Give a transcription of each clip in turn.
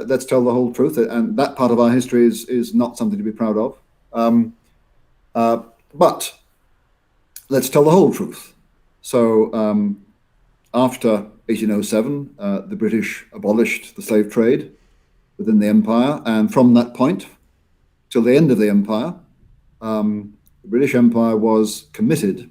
let's tell the whole truth, and that part of our history is not something to be proud of. But let's tell the whole truth. So after 1807, the British abolished the slave trade within the empire, and from that point till the end of the empire, the British Empire was committed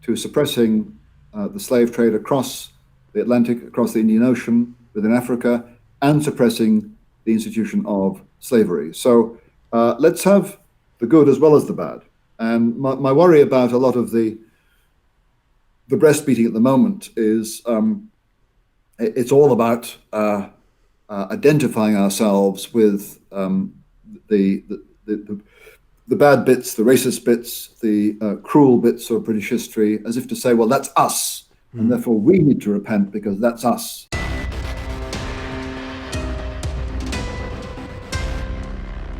to suppressing the slave trade across the Atlantic, across the Indian Ocean, within Africa, and suppressing the institution of slavery. So let's have the good as well as the bad. And my worry about a lot of the breastbeating at the moment is it's all about identifying ourselves with the bad bits, the racist bits, the cruel bits of British history, as if to say, well, that's us, and therefore we need to repent because that's us.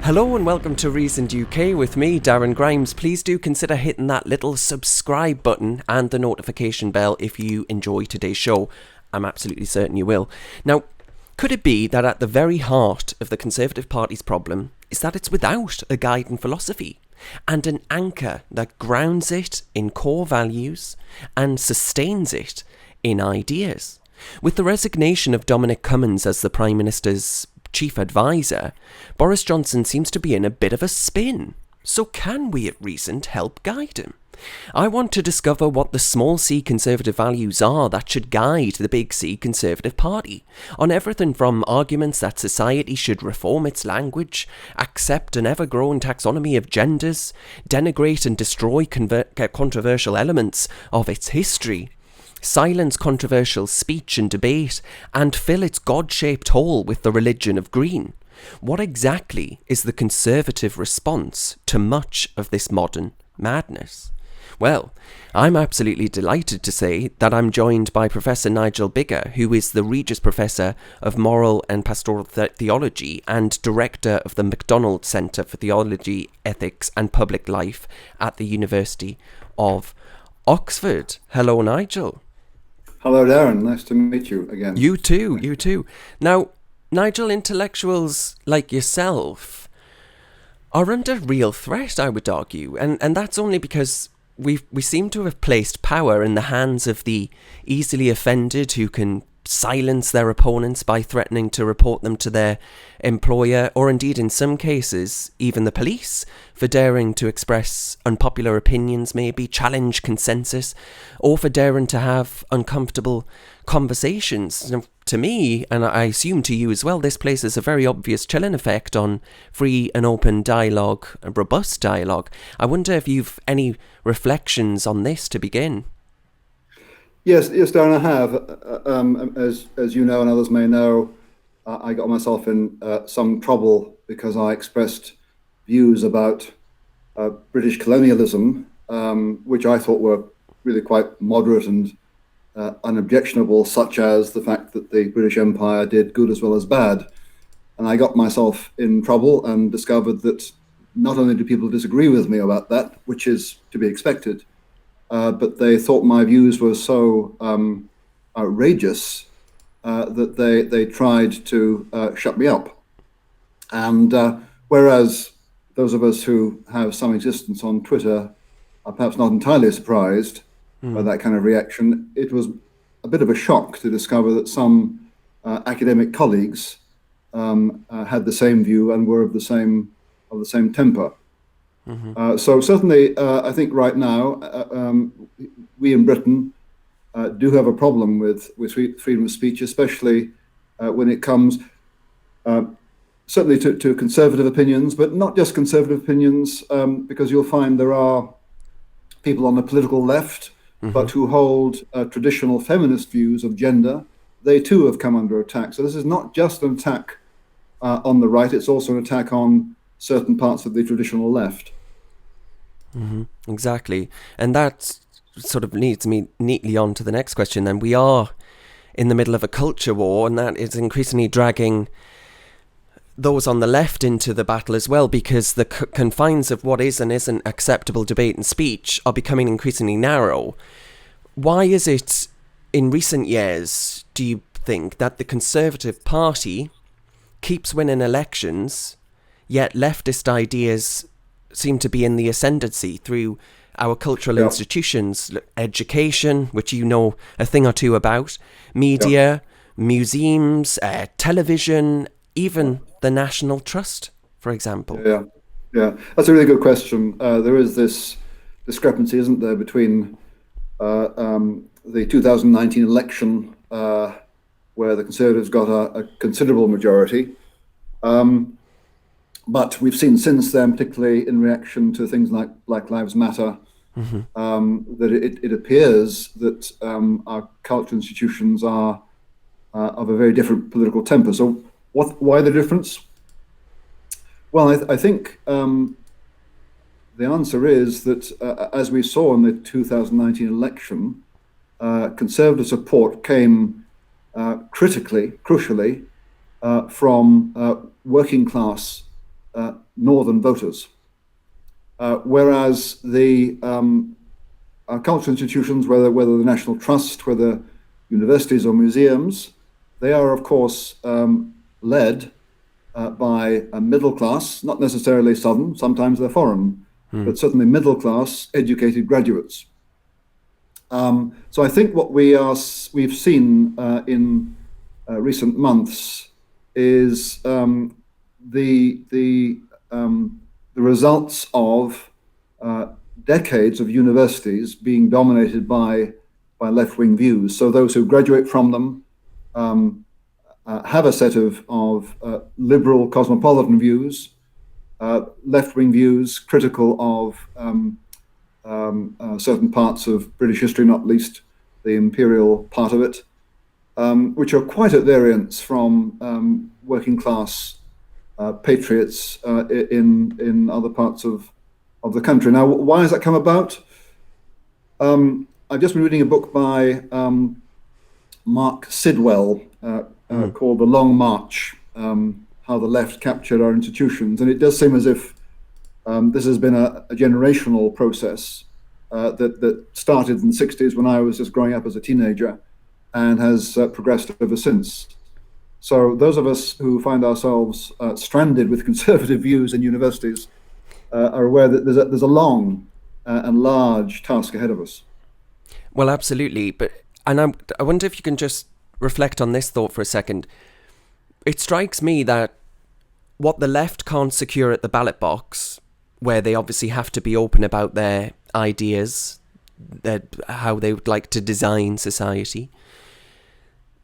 Hello and welcome to Reasoned UK with me, Darren Grimes. Please do consider hitting that little subscribe button and the notification bell if you enjoy today's show. I'm absolutely certain you will. Now, could it be that at the very heart of the Conservative Party's problem is that it's without a guiding philosophy and an anchor that grounds it in core values and sustains it in ideas? With the resignation of Dominic Cummings as the Prime Minister's chief advisor, Boris Johnson seems to be in a bit of a spin. So can we at Reasoned help guide him? I want to discover what the small c Conservative values are that should guide the big C Conservative Party, on everything from arguments that society should reform its language, accept an ever-growing taxonomy of genders, denigrate and destroy controversial elements of its history, silence controversial speech and debate, and fill its God-shaped hole with the religion of green. What exactly is the Conservative response to much of this modern madness? Well, I'm absolutely delighted to say that I'm joined by Professor Nigel Biggar, who is the Regius Professor of Moral and Pastoral Theology and Director of the McDonald Centre for Theology, Ethics and Public Life at the University of Oxford. Hello, Nigel. Hello, Darren. Nice to meet you again. You too. Now, Nigel, intellectuals like yourself are under real threat, I would argue, and that's only because we seem to have placed power in the hands of the easily offended who can silence their opponents by threatening to report them to their employer, or indeed in some cases even the police, for daring to express unpopular opinions, maybe challenge consensus, or for daring to have uncomfortable conversations. Now, to me, and I assume to you as well, this places a very obvious chilling effect on free and open dialogue and robust dialogue. I wonder if you've any reflections on this to begin. Yes, Darren, I have. As you know and others may know, I got myself in some trouble because I expressed views about British colonialism, which I thought were really quite moderate and unobjectionable, such as the fact that the British Empire did good as well as bad. And I got myself in trouble and discovered that not only do people disagree with me about that, which is to be expected, but they thought my views were so outrageous that they tried to shut me up. And whereas those of us who have some existence on Twitter are perhaps not entirely surprised by that kind of reaction, it was a bit of a shock to discover that some academic colleagues had the same view and were of the same temper. So certainly, I think right now, we in Britain do have a problem with freedom of speech, especially when it comes certainly to conservative opinions, but not just conservative opinions, because you'll find there are people on the political left, but who hold traditional feminist views of gender. They too have come under attack. So this is not just an attack on the right, it's also an attack on certain parts of the traditional left. Exactly. And that sort of leads me neatly on to the next question. Then we are in the middle of a culture war, and that is increasingly dragging those on the left into the battle as well, because the confines of what is and isn't acceptable debate and speech are becoming increasingly narrow. Why is it in recent years, do you think, that the Conservative Party keeps winning elections, yet leftist ideas seem to be in the ascendancy through our cultural institutions, education, which you know a thing or two about, media, museums, television, even the National Trust, for example. Yeah, that's a really good question. There is this discrepancy, isn't there, between the 2019 election, where the Conservatives got a considerable majority, but we've seen since then, particularly in reaction to things like Black Lives Matter, that it appears that our cultural institutions are of a very different political temper. So why the difference? Well, I think the answer is that, as we saw in the 2019 election, Conservative support came crucially, from working class northern voters, whereas our cultural institutions, whether the National Trust, whether universities or museums, they are of course led by a middle class, not necessarily southern, sometimes they're foreign, but certainly middle class educated graduates. So I think what we've seen in recent months is the results of decades of universities being dominated by left-wing views. So those who graduate from them have a set of liberal cosmopolitan views, left-wing views critical of certain parts of British history, not least the imperial part of it, which are quite at variance from working class patriots in other parts of the country. Now, why has that come about? I've just been reading a book by Mark Sidwell called The Long March, How the Left Captured Our Institutions. And it does seem as if this has been a generational process that started in the 60s when I was just growing up as a teenager and has progressed ever since. So those of us who find ourselves stranded with conservative views in universities are aware that there's a long and large task ahead of us. Well, absolutely. I wonder if you can just reflect on this thought for a second. It strikes me that what the left can't secure at the ballot box, where they obviously have to be open about their ideas, how they would like to design society,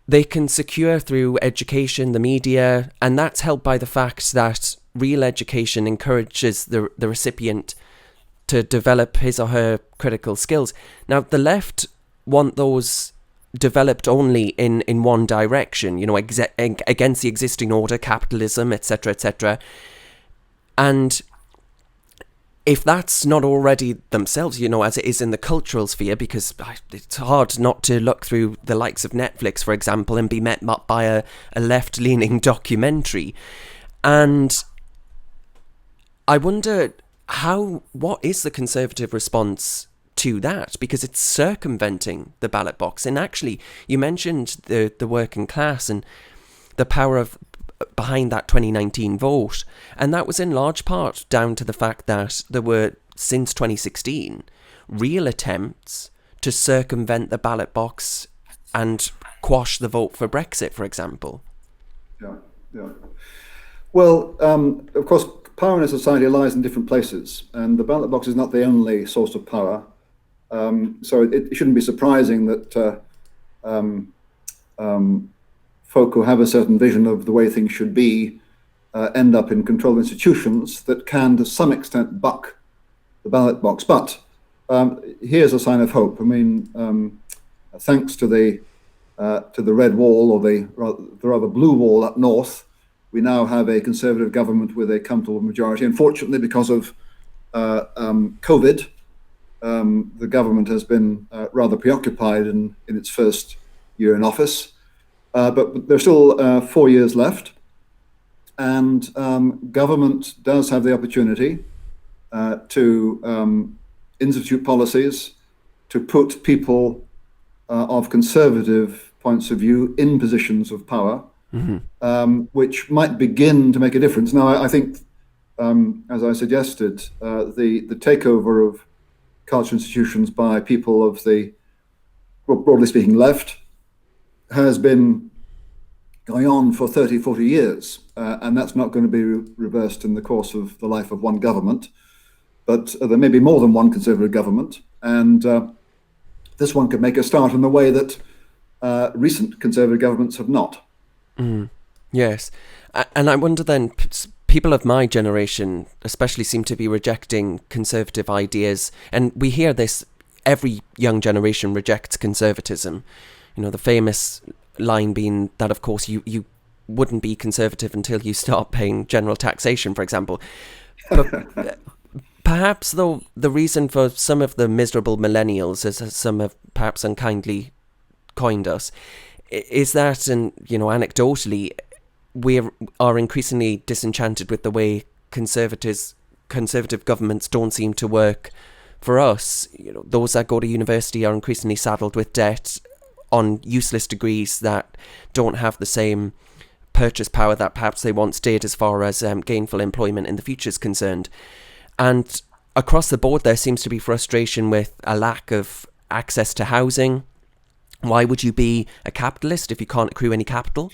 they can secure through education, the media, and that's helped by the fact that real education encourages the recipient to develop his or her critical skills. Now, the left want those developed only in one direction, against the existing order, capitalism, etc., etc. And if that's not already themselves, as it is in the cultural sphere, because it's hard not to look through the likes of Netflix, for example, and be met by a left-leaning documentary. And I wonder what is the Conservative response to that? Because it's circumventing the ballot box. And actually, you mentioned the working class and the power behind that 2019 vote, and that was in large part down to the fact that there were, since 2016, real attempts to circumvent the ballot box and quash the vote for Brexit, for example. Yeah. Well, of course, power in a society lies in different places, and the ballot box is not the only source of power. So it shouldn't be surprising that folk who have a certain vision of the way things should be end up in controlled institutions that can, to some extent, buck the ballot box. But here's a sign of hope. I mean, thanks to the red wall, or the rather blue wall up north, we now have a Conservative government with a comfortable majority. Unfortunately, because of COVID, the government has been rather preoccupied in its first year in office. But there's still 4 years left, and government does have the opportunity to institute policies to put people of conservative points of view in positions of power, which might begin to make a difference. Now, I think, as I suggested, the takeover of cultural institutions by people of the, broadly speaking, left has been going on for 30, 40 years, and that's not going to be reversed in the course of the life of one government. But there may be more than one Conservative government, and this one could make a start in the way that recent Conservative governments have not. Yes. And I wonder then, people of my generation especially seem to be rejecting conservative ideas, and we hear this, every young generation rejects conservatism. You know, the famous line being that, of course, you wouldn't be conservative until you start paying general taxation, for example. But perhaps, though, the reason for some of the miserable millennials, as some have perhaps unkindly coined us, is that, and you know, anecdotally, we are increasingly disenchanted with the way conservative governments don't seem to work for us. You know, those that go to university are increasingly saddled with debt on useless degrees that don't have the same purchase power that perhaps they once did as far as gainful employment in the future is concerned. And across the board, there seems to be frustration with a lack of access to housing. Why would you be a capitalist if you can't accrue any capital?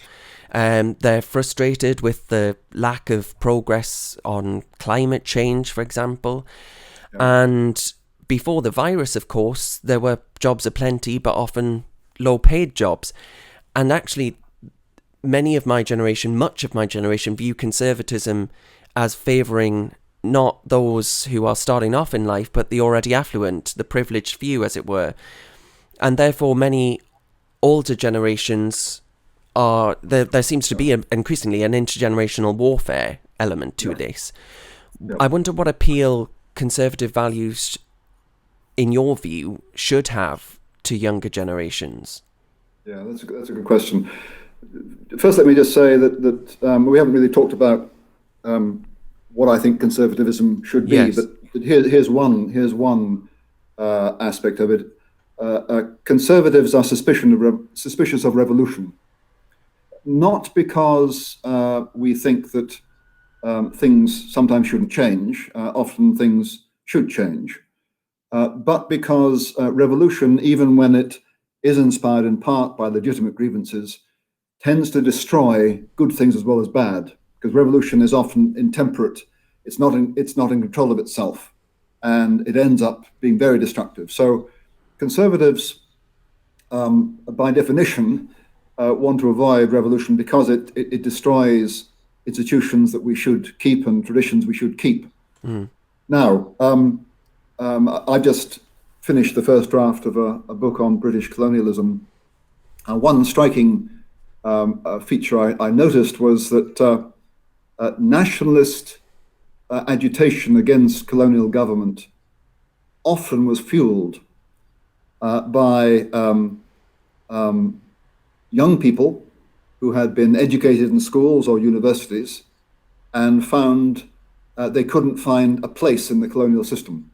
They're frustrated with the lack of progress on climate change, for example. Yeah. And before the virus, of course, there were jobs aplenty, but often low-paid jobs. And actually, much of my generation, view conservatism as favouring not those who are starting off in life, but the already affluent, the privileged few, as it were. And therefore, many older generations are... There seems to be increasingly an intergenerational warfare element to this. Yeah. I wonder what appeal conservative values, in your view, should have to younger generations. Yeah, that's a good question. First, let me just say that we haven't really talked about what I think conservatism should be, yes. But here's one aspect of it. Conservatives are suspicious of revolution, not because we think that things sometimes shouldn't change. Often things should change, but because revolution, even when it is inspired in part by legitimate grievances, tends to destroy good things as well as bad. Because revolution is often intemperate. It's not in control of itself, and it ends up being very destructive. So conservatives, by definition, want to avoid revolution because it destroys institutions that we should keep and traditions we should keep. Now, I've just finished the first draft of a book on British colonialism. One striking feature I noticed was that nationalist agitation against colonial government often was fueled by young people who had been educated in schools or universities and found they couldn't find a place in the colonial system.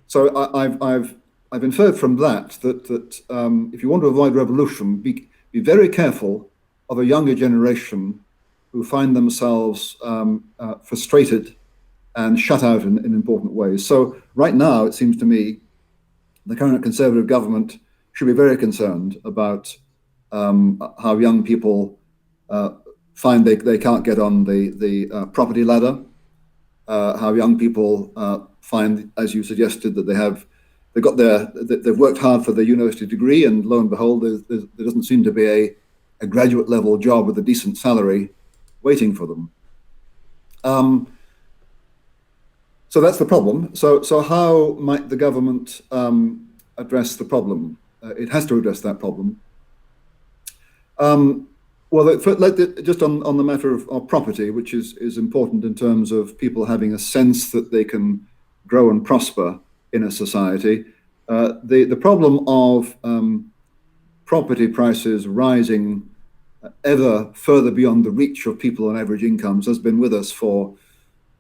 So I've inferred from that if you want to avoid revolution, be very careful of a younger generation who find themselves frustrated and shut out in important ways. So right now, it seems to me, the current Conservative government should be very concerned about how young people find they can't get on the property ladder, how young people find, as you suggested, that they've worked hard for their university degree, and lo and behold, there doesn't seem to be a graduate level job with a decent salary waiting for them. So that's the problem. So how might the government address the problem? It has to address that problem. Well, just on the matter of property, which is important in terms of people having a sense that they can grow and prosper in a society. The problem of property prices rising ever further beyond the reach of people on average incomes has been with us for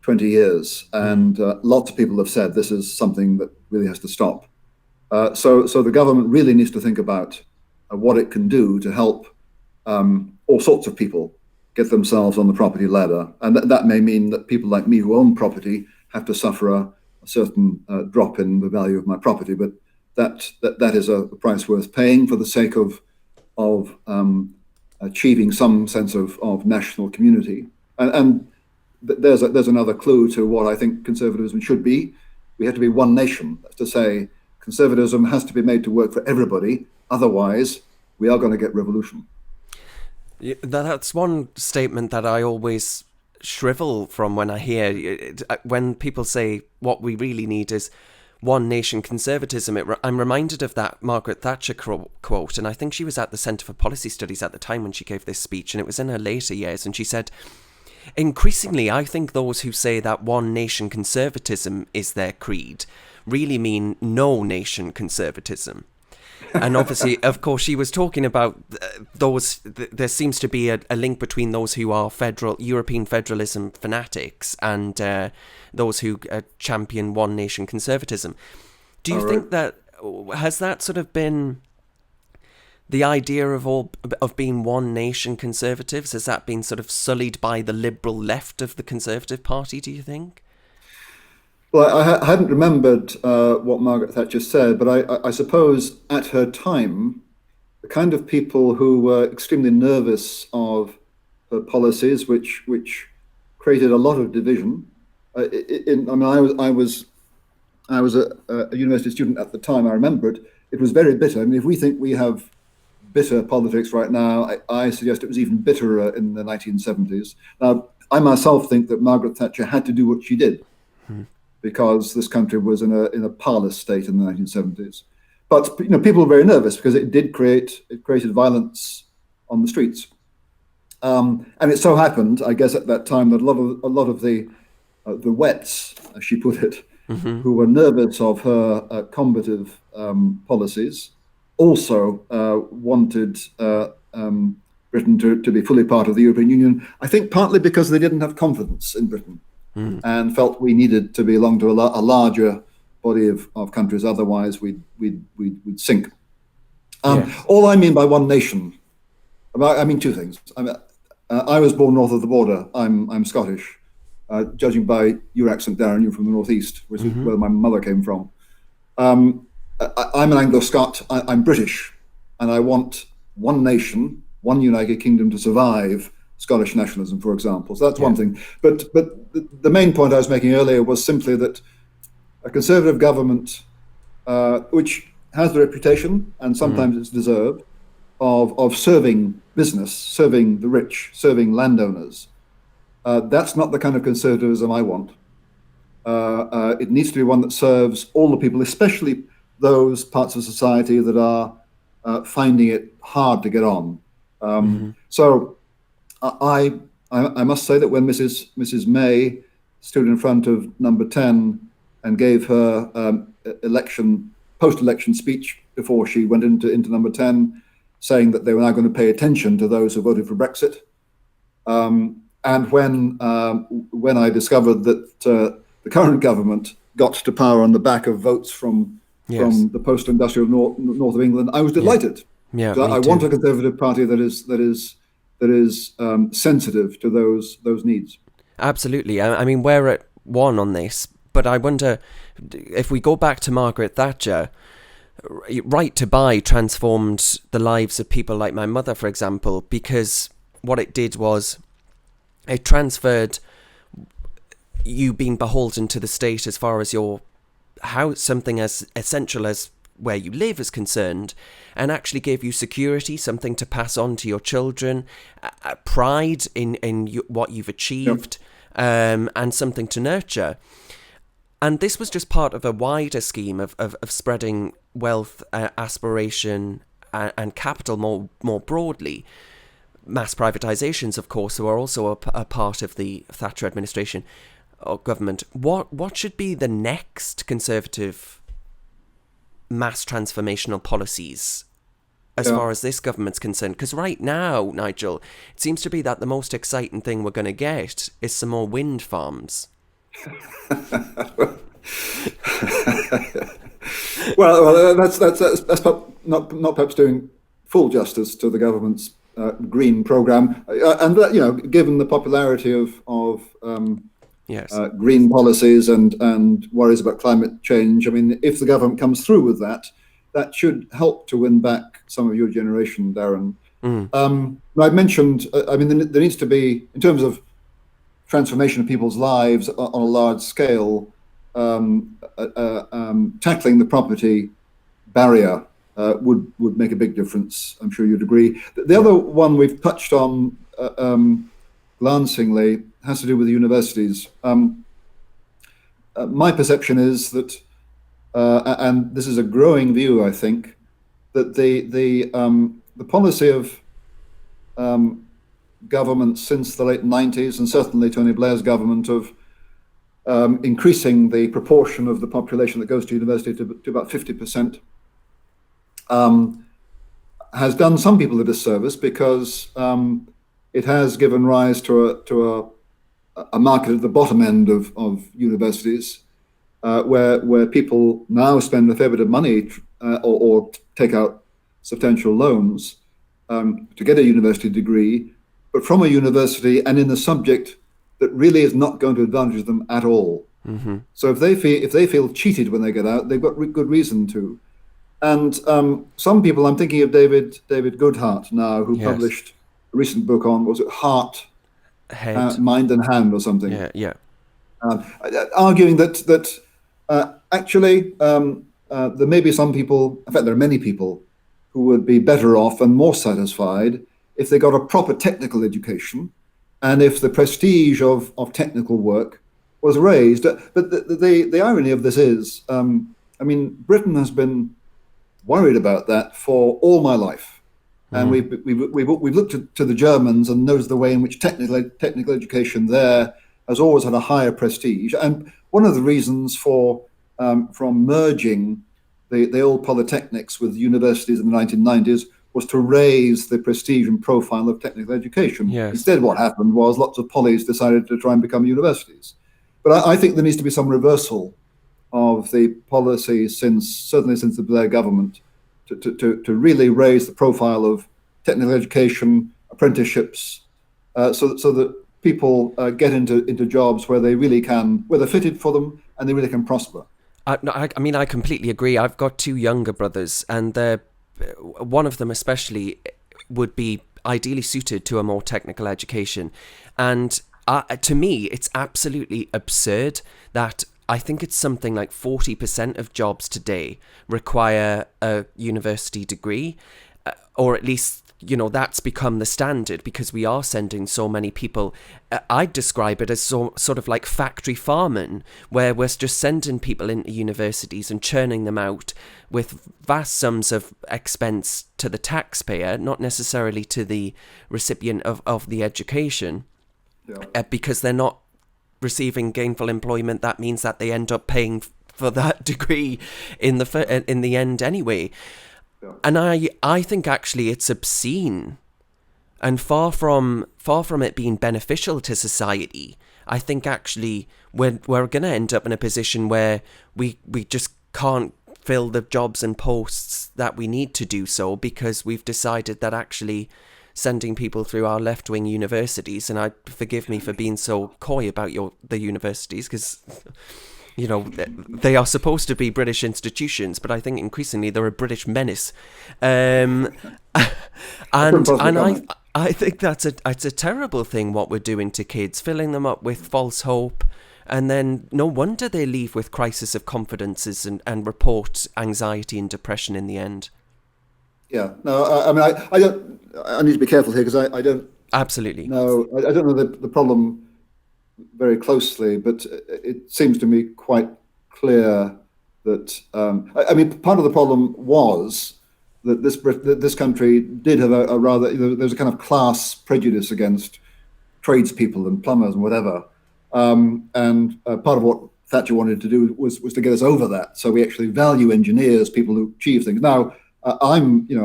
20 years. And lots of people have said this is something that really has to stop. So the government really needs to think about what it can do to help all sorts of people get themselves on the property ladder, and that may mean that people like me who own property have to suffer a certain drop in the value of my property, but that is a price worth paying for the sake of achieving some sense of national community. And there's another clue to what I think conservatism should be. We have to be one nation. That's to say, conservatism has to be made to work for everybody. Otherwise, we are going to get revolution. Yeah, that's one statement that I always shrivel from when I hear it. When people say what we really need is one nation conservatism. I'm reminded of that Margaret Thatcher quote, and I think she was at the Centre for Policy Studies at the time when she gave this speech, and it was in her later years, and she said, increasingly, I think those who say that one nation conservatism is their creed really mean no nation conservatism. And obviously, of course, she was talking about those. There seems to be a link between those who are European federalism fanatics and those who champion one nation conservatism. Do you think that has that sort of been the idea of being one nation conservatives? Has that been sort of sullied by the liberal left of the Conservative Party, do you think? Well, I hadn't remembered what Margaret Thatcher said, but I suppose at her time, the kind of people who were extremely nervous of her policies, which created a lot of division. I was a university student at the time. I remember it. It was very bitter. I mean, if we think we have bitter politics right now, I suggest it was even bitterer in the 1970s. Now, I myself think that Margaret Thatcher had to do what she did. Because this country was in a parlous state in the 1970s, but people were very nervous because it created violence on the streets, and it so happened, I guess, at that time that a lot of the wets, as she put it, who were nervous of her combative policies, also wanted Britain to be fully part of the European Union. I think partly because they didn't have confidence in Britain. And felt we needed to belong to a larger body of countries, otherwise we'd sink. Yes. All I mean by one nation, I mean two things. I was born north of the border. I'm Scottish. Judging by your accent, Darren, you're from the northeast, which is where my mother came from. I'm an Anglo-Scot. I'm British, and I want one nation, one United Kingdom to survive Scottish nationalism, for example. So that's one thing. But the main point I was making earlier was simply that a Conservative government, which has the reputation, and sometimes it's deserved, of serving business, serving the rich, serving landowners, that's not the kind of conservatism I want. It needs to be one that serves all the people, especially those parts of society that are finding it hard to get on. So I must say that when Mrs. May stood in front of Number 10 and gave her post-election speech before she went into Number 10, saying that they were now going to pay attention to those who voted for Brexit, and when I discovered that the current government got to power on the back of votes from the post-industrial north of England, I was delighted. Yeah, I want a Conservative Party that is sensitive to those needs. Absolutely. I mean, we're at one on this, but I wonder if we go back to Margaret Thatcher, Right to Buy transformed the lives of people like my mother, for example, because what it did was it transferred you being beholden to the state as far as your house, something as essential as where you live is concerned, and actually gave you security, something to pass on to your children, pride in what you've achieved, and something to nurture. And this was just part of a wider scheme of spreading wealth, aspiration, and capital more broadly. Mass privatisations, of course, were also a part of the Thatcher administration or government. What should be the next Conservative mass transformational policies as far as this government's concerned? Because right now, Nigel, it seems to be that the most exciting thing we're going to get is some more wind farms. Well, that's not perhaps doing full justice to the government's green program, and that, given the popularity of Yes. green policies and worries about climate change, I mean, if the government comes through with that, that should help to win back some of your generation, Darren. I mentioned, I mean, there needs to be, in terms of transformation of people's lives on a large scale, tackling the property barrier would make a big difference. I'm sure you'd agree. The other one we've touched on glancingly has to do with the universities. My perception is that, and this is a growing view, I think, that the policy of government since the late 90s, and certainly Tony Blair's government, of increasing the proportion of the population that goes to university to about 50%, has done some people a disservice, because it has given rise to a market at the bottom end of universities, where people now spend a fair bit of money or take out substantial loans to get a university degree, but from a university and in a subject that really is not going to advantage them at all. So if they feel cheated when they get out, they've got good reason to. And some people, I'm thinking of David Goodhart now, who published a recent book on, was it Heart, Mind and Hand or something? Arguing that actually there may be some people, in fact there are many people, who would be better off and more satisfied if they got a proper technical education, and if the prestige of technical work was raised. But the irony of this is, I mean, Britain has been worried about that for all my life, and we've looked to the Germans and noticed the way in which technical education there has always had a higher prestige. And one of the reasons from merging the old polytechnics with universities in the 1990s was to raise the prestige and profile of technical education. Instead, what happened was lots of polys decided to try and become universities. But I think there needs to be some reversal of the policy, certainly since the Blair government, to really raise the profile of technical education, apprenticeships, so that people get into jobs where they really can, where they're fitted for them and they really can prosper. I mean, I completely agree. I've got two younger brothers, and one of them especially would be ideally suited to a more technical education. And to me, it's absolutely absurd that I think it's something like 40% of jobs today require a university degree, or at least, that's become the standard, because we are sending so many people. I'd describe it as sort of like factory farming, where we're just sending people into universities and churning them out with vast sums of expense to the taxpayer, not necessarily to the recipient of the education, because they're not receiving gainful employment. That means that they end up paying for that degree in the end anyway. And I think actually it's obscene, and far from it being beneficial to society. I think actually we're going to end up in a position where we just can't fill the jobs and posts that we need to do so, because we've decided that actually sending people through our left-wing universities, and forgive me for being so coy about the universities, because they are supposed to be British institutions, but I think increasingly they're a British menace. And I think it's a terrible thing what we're doing to kids, filling them up with false hope, and then no wonder they leave with crisis of confidences and report anxiety and depression in the end. Yeah, no, I mean, I don't. I need to be careful here, because I don't. Absolutely. No, I don't know the problem very closely, but it seems to me quite clear that I mean, part of the problem was that this country did have a rather, there's a kind of class prejudice against tradespeople and plumbers and whatever, and part of what Thatcher wanted to do was to get us over that. So we actually value engineers, people who achieve things. Now I've been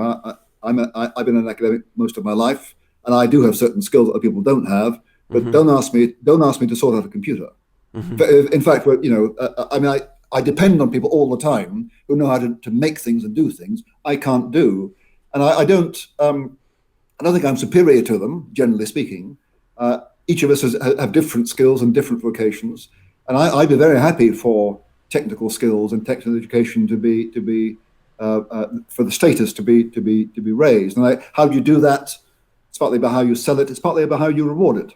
an academic most of my life, and I do have certain skills that other people don't have. But don't ask me to sort out a computer. In fact, I mean, I depend on people all the time who know how to make things and do things I can't do, and I don't. I don't think I'm superior to them, generally speaking. Each of us have different skills and different vocations, and I'd be very happy for technical skills and technical education to be for the status to be raised. And how do you do that? It's partly about how you sell it. It's partly about how you reward it.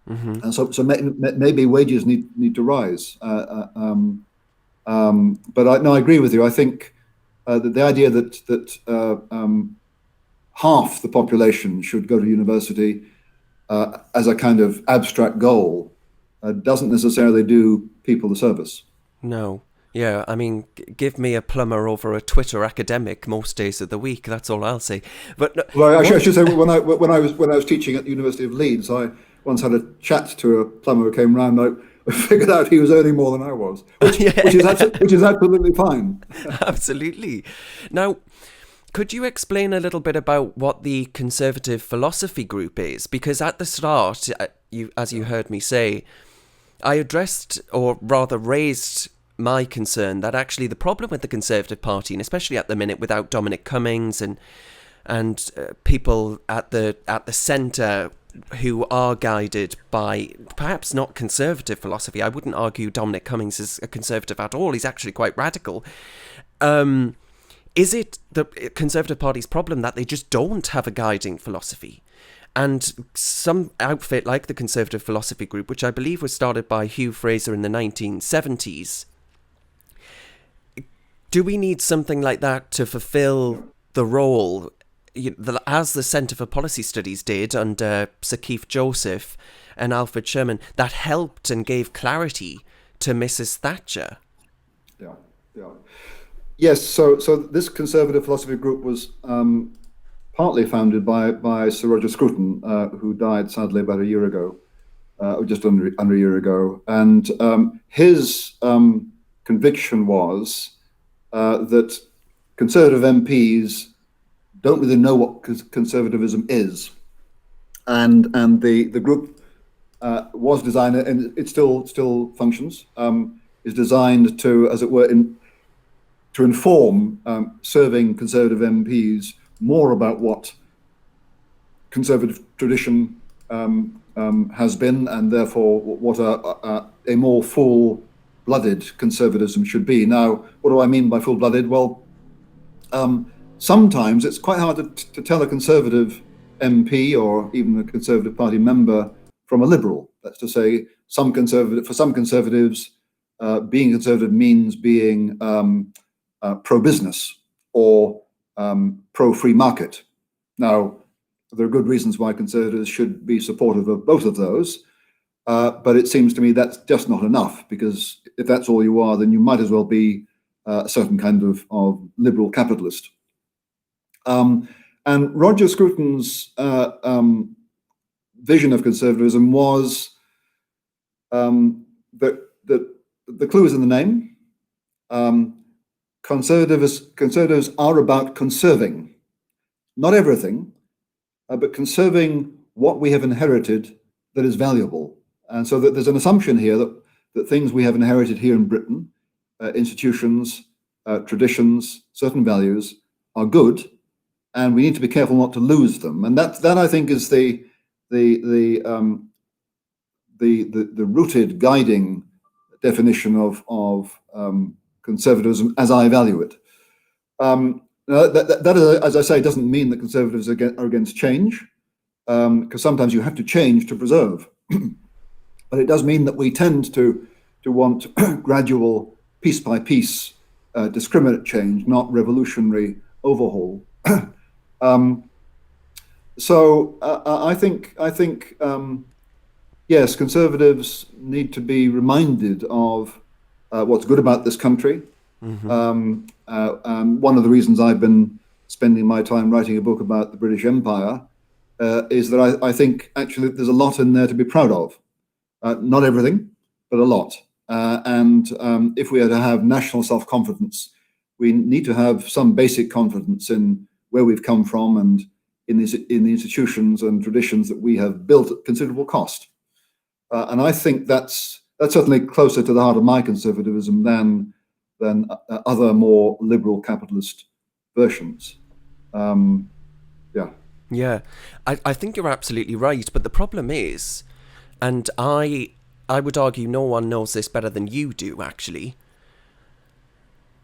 Mm-hmm. And so maybe wages need to rise. But I agree with you. I think that the idea that half the population should go to university as a kind of abstract goal doesn't necessarily do people the service. No. Yeah, I mean, give me a plumber over a Twitter academic most days of the week. That's all I'll say. But no, Well, I should say when I was teaching at the University of Leeds, I once had a chat to a plumber who came round. I figured out he was earning more than I was, which is absolutely fine. Absolutely. Now, could you explain a little bit about what the Conservative Philosophy Group is? Because at the start, as you heard me say, I addressed, or rather raised, my concern that actually the problem with the Conservative Party, and especially at the minute without Dominic Cummings and people at the centre who are guided by perhaps not conservative philosophy. I wouldn't argue Dominic Cummings is a conservative at all. He's actually quite radical. Is it the Conservative Party's problem that they just don't have a guiding philosophy? And some outfit like the Conservative Philosophy Group, which I believe was started by Hugh Fraser in the 1970s, do we need something like that to fulfill the role, as the Centre for Policy Studies did under Sir Keith Joseph and Alfred Sherman, that helped and gave clarity to Mrs. Thatcher? Yeah. Yes, so this Conservative Philosophy Group was partly founded by Sir Roger Scruton, who died sadly about a year ago, or just under a year ago. And his conviction was that Conservative MPs don't really know what conservatism is. And the group was designed, and it still functions, is designed to, as it were, to inform serving Conservative MPs more about what Conservative tradition has been, and therefore what a more full-blooded conservatism should be. Now, what do I mean by full-blooded? Well, sometimes it's quite hard to tell a Conservative MP or even a Conservative Party member from a Liberal. That's to say, for some Conservatives, being Conservative means being pro-business or pro-free market. Now, there are good reasons why Conservatives should be supportive of both of those, but it seems to me that's just not enough, because if that's all you are, then you might as well be a certain kind of liberal capitalist. And Roger Scruton's vision of conservatism was that the clue is in the name. Conservatives are about conserving, not everything, but conserving what we have inherited that is valuable. And so that there's an assumption here that things we have inherited here in Britain, institutions, traditions, certain values, are good, and we need to be careful not to lose them. And that I think is the rooted guiding definition of conservatism as I value it. That is, as I say, doesn't mean that Conservatives are against change, because sometimes you have to change to preserve. But it does mean that we tend to want gradual, piece by piece, discriminate change, not revolutionary overhaul. So I think yes, Conservatives need to be reminded of what's good about this country. Mm-hmm. One of the reasons I've been spending my time writing a book about the British Empire is that I think actually there's a lot in there to be proud of. Not everything, but a lot. And if we are to have national self-confidence, we need to have some basic confidence in where we've come from and in the institutions and traditions that we have built at considerable cost. And I think that's certainly closer to the heart of my conservatism than other more liberal capitalist versions. Yeah. Yeah, I think you're absolutely right. But the problem is, and I would argue no one knows this better than you do, actually,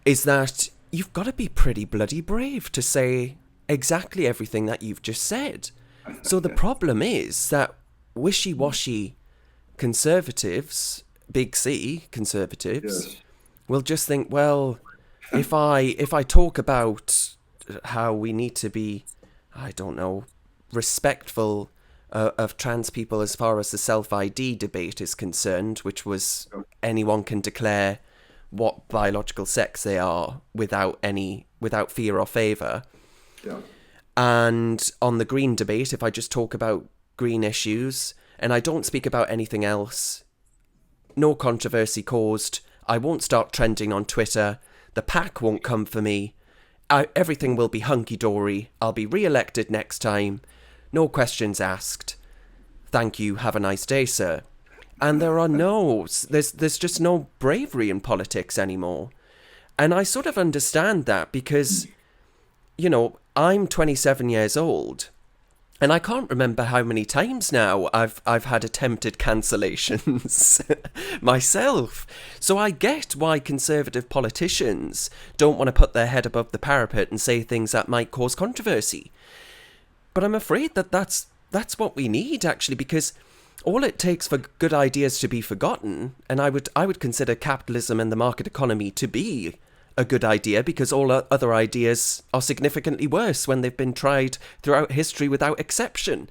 is that you've got to be pretty bloody brave to say exactly everything that you've just said. So the problem is that wishy-washy conservatives, big C conservatives, Yes. will just think, well, if I talk about how we need to be, I don't know, respectful of trans people as far as the self-ID debate is concerned, which was anyone can declare what biological sex they are without fear or favour. Yeah. And on the green debate, if I just talk about green issues and I don't speak about anything else, no controversy caused, I won't start trending on Twitter, the pack won't come for me, everything will be hunky-dory, I'll be re-elected next time, no questions asked, thank you, have a nice day, sir. And there's just no bravery in politics anymore. And I sort of understand that because, I'm 27 years old and I can't remember how many times now I've had attempted cancellations myself. So I get why conservative politicians don't want to put their head above the parapet and say things that might cause controversy. But I'm afraid that that's what we need, actually, because all it takes for good ideas to be forgotten, and I would consider capitalism and the market economy to be a good idea because all other ideas are significantly worse when they've been tried throughout history without exception.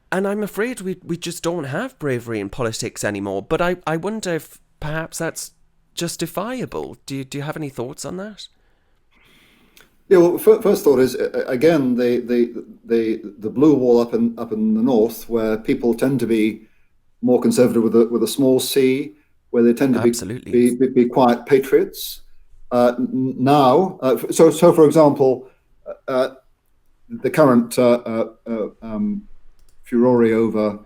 And I'm afraid we just don't have bravery in politics anymore. But I wonder if perhaps that's justifiable. Do you have any thoughts on that? Yeah, well, first thought is again the blue wall up in the north, where people tend to be more conservative with a small c, where they tend to Absolutely. be quiet patriots. Now, so for example, the current furore over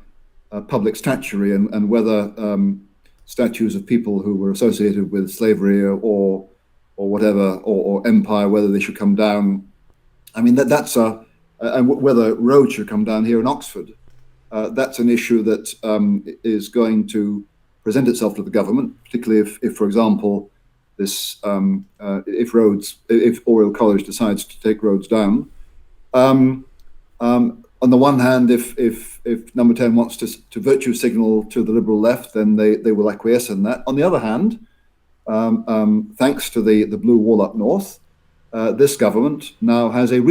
public statuary and whether statues of people who were associated with slavery or whatever, or empire, whether they should come down. I mean, that's and whether roads should come down here in Oxford. That's an issue that is going to present itself to the government, particularly if for example, if Oriel College decides to take roads down. On the one hand, if Number 10 wants to virtue signal to the Liberal left, then they will acquiesce in that. On the other hand, thanks to the blue wall up north, this government now has a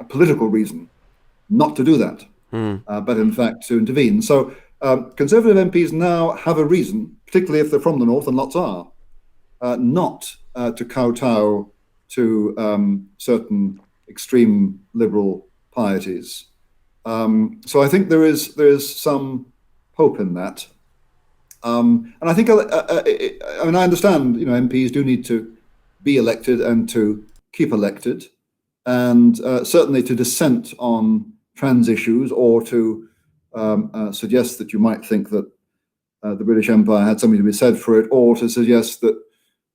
political reason, not to do that, but in fact to intervene. So Conservative MPs now have a reason, particularly if they're from the north, and lots are, not to kowtow to certain extreme liberal pieties. So I think there is some hope in that. And I think, I mean, I understand, MPs do need to be elected and to keep elected, and certainly to dissent on trans issues or to suggest that you might think that the British Empire had something to be said for it, or to suggest that